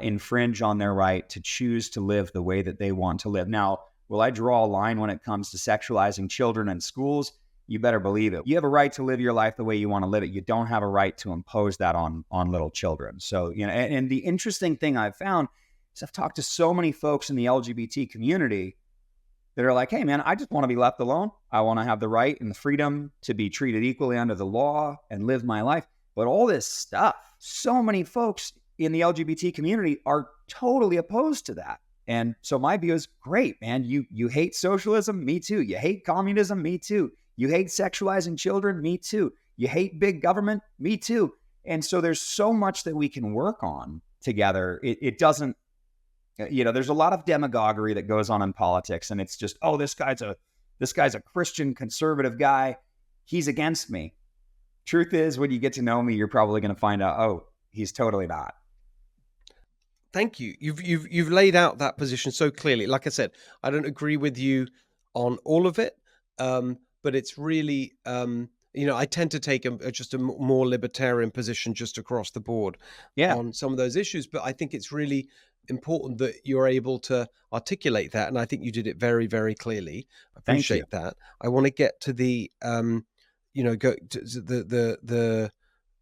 infringe on their right to choose to live the way that they want to live. Now, will I draw a line when it comes to sexualizing children in schools? You better believe it. You have a right to live your life the way you want to live it. You don't have a right to impose that on little children. So, and the interesting thing I've found is I've talked to so many folks in the LGBT community that are like, hey, man, I just want to be left alone. I want to have the right and the freedom to be treated equally under the law and live my life. But all this stuff, so many folks in the LGBT community are totally opposed to that. And so my view is, great, man. You hate socialism? Me too. You hate communism? Me too. You hate sexualizing children? Me too. You hate big government? Me too. And so there's so much that we can work on together. It doesn't, there's a lot of demagoguery that goes on in politics, and it's just, oh, this guy's a Christian conservative guy. He's against me. Truth is, when you get to know me, you're probably going to find out, oh, he's totally not. Thank you. You've laid out that position so clearly. Like I said, I don't agree with you on all of it, but it's really, I tend to take just a more libertarian position just across the board on some of those issues. But I think it's really important that you're able to articulate that, and I think you did it very, very clearly. I appreciate that. I want to get to the, go to the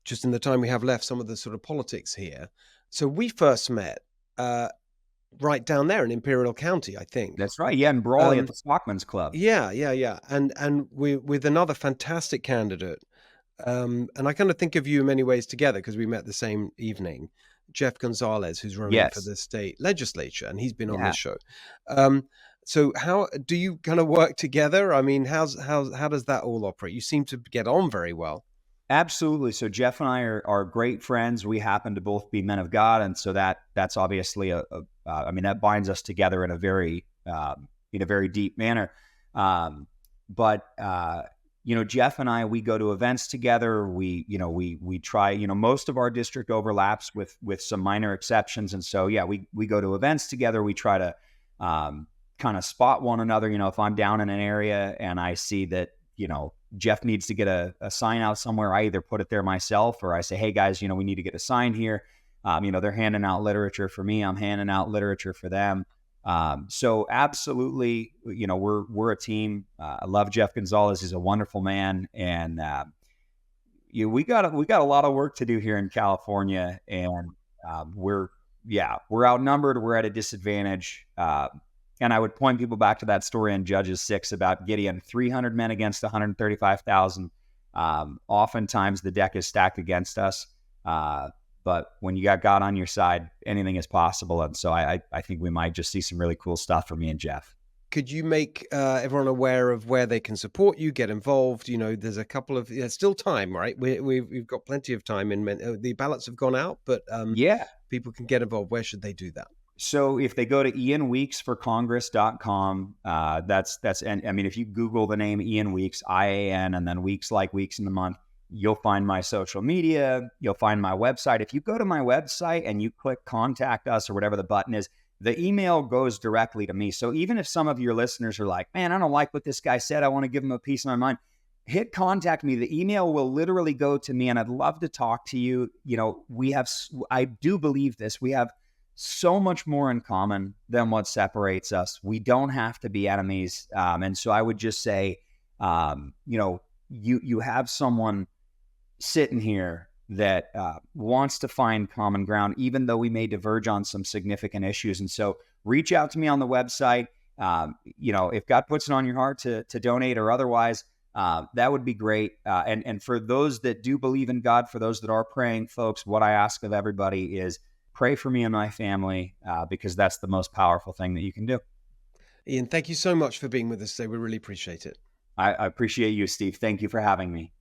just in the time we have left, some of the sort of politics here. So we first met right down there in Imperial County, I think. That's right. Yeah, in Brawley at the Stockman's Club. Yeah. And we with another fantastic candidate. And I kind of think of you in many ways together because we met the same evening. Jeff Gonzalez, who's running for the state legislature, and he's been on this show. So how do you kind of work together? I mean, how does that all operate? You seem to get on very well. Absolutely. So Jeff and I are great friends. We happen to both be men of God, and so that's obviously that binds us together in a very deep manner. But Jeff and I, we go to events together. We try. Most of our district overlaps with some minor exceptions, and so we go to events together. We try to kind of spot one another. If I'm down in an area and I see that Jeff needs to get a sign out somewhere, I either put it there myself or I say, hey guys, we need to get a sign here. They're handing out literature for me. I'm handing out literature for them. So absolutely, we're a team. I love Jeff Gonzalez. He's a wonderful man. And we got a lot of work to do here in California, and we're outnumbered. We're at a disadvantage. And I would point people back to that story in Judges 6 about Gideon, 300 men against 135,000. Oftentimes the deck is stacked against us. But when you got God on your side, anything is possible. And so I think we might just see some really cool stuff from me and Jeff. Could you make everyone aware of where they can support you, get involved? There's a couple of, still time, right? We've got plenty of time. The ballots have gone out, but people can get involved. Where should they do that? So if they go to ianweeksforcongress.com, if you Google the name Ian Weeks, IAN, and then weeks like weeks in the month, you'll find my social media, you'll find my website. If you go to my website and you click contact us or whatever the button is, the email goes directly to me. So even if some of your listeners are like, man, I don't like what this guy said, I want to give him a piece of my mind, hit contact me. The email will literally go to me, and I'd love to talk to you. I do believe this. We have so much more in common than what separates us. We don't have to be enemies. And so I would just say, you have someone sitting here that wants to find common ground, even though we may diverge on some significant issues. And so reach out to me on the website. If God puts it on your heart to donate or otherwise, that would be great. And for those that do believe in God, for those that are praying folks, what I ask of everybody is pray for me and my family, because that's the most powerful thing that you can do. Ian, thank you so much for being with us today. We really appreciate it. I appreciate you, Steve. Thank you for having me.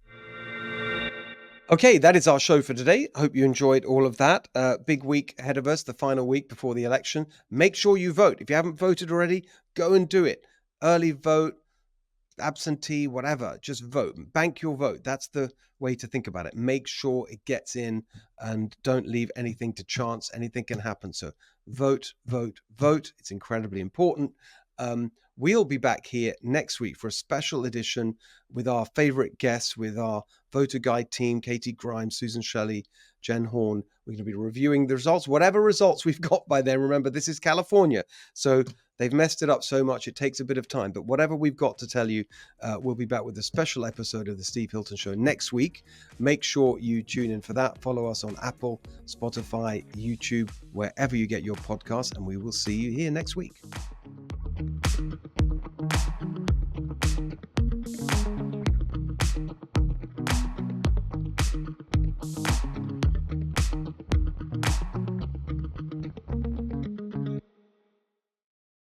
Okay, that is our show for today. I hope you enjoyed all of that. Big week ahead of us, the final week before the election. Make sure you vote. If you haven't voted already, go and do it. Early vote, absentee, whatever. Just vote. Bank your vote. That's the way to think about it. Make sure it gets in and don't leave anything to chance. Anything can happen. So vote, vote, vote. It's incredibly important. We'll be back here next week for a special edition with our favorite guests, with our voter guide team, Katie Grimes, Susan Shelley, Jen Horn. We're going to be reviewing the results, whatever results we've got by then. Remember, this is California, so they've messed it up so much, it takes a bit of time. But whatever we've got to tell you, we'll be back with a special episode of The Steve Hilton Show next week. Make sure you tune in for that. Follow us on Apple, Spotify, YouTube, wherever you get your podcasts, and we will see you here next week.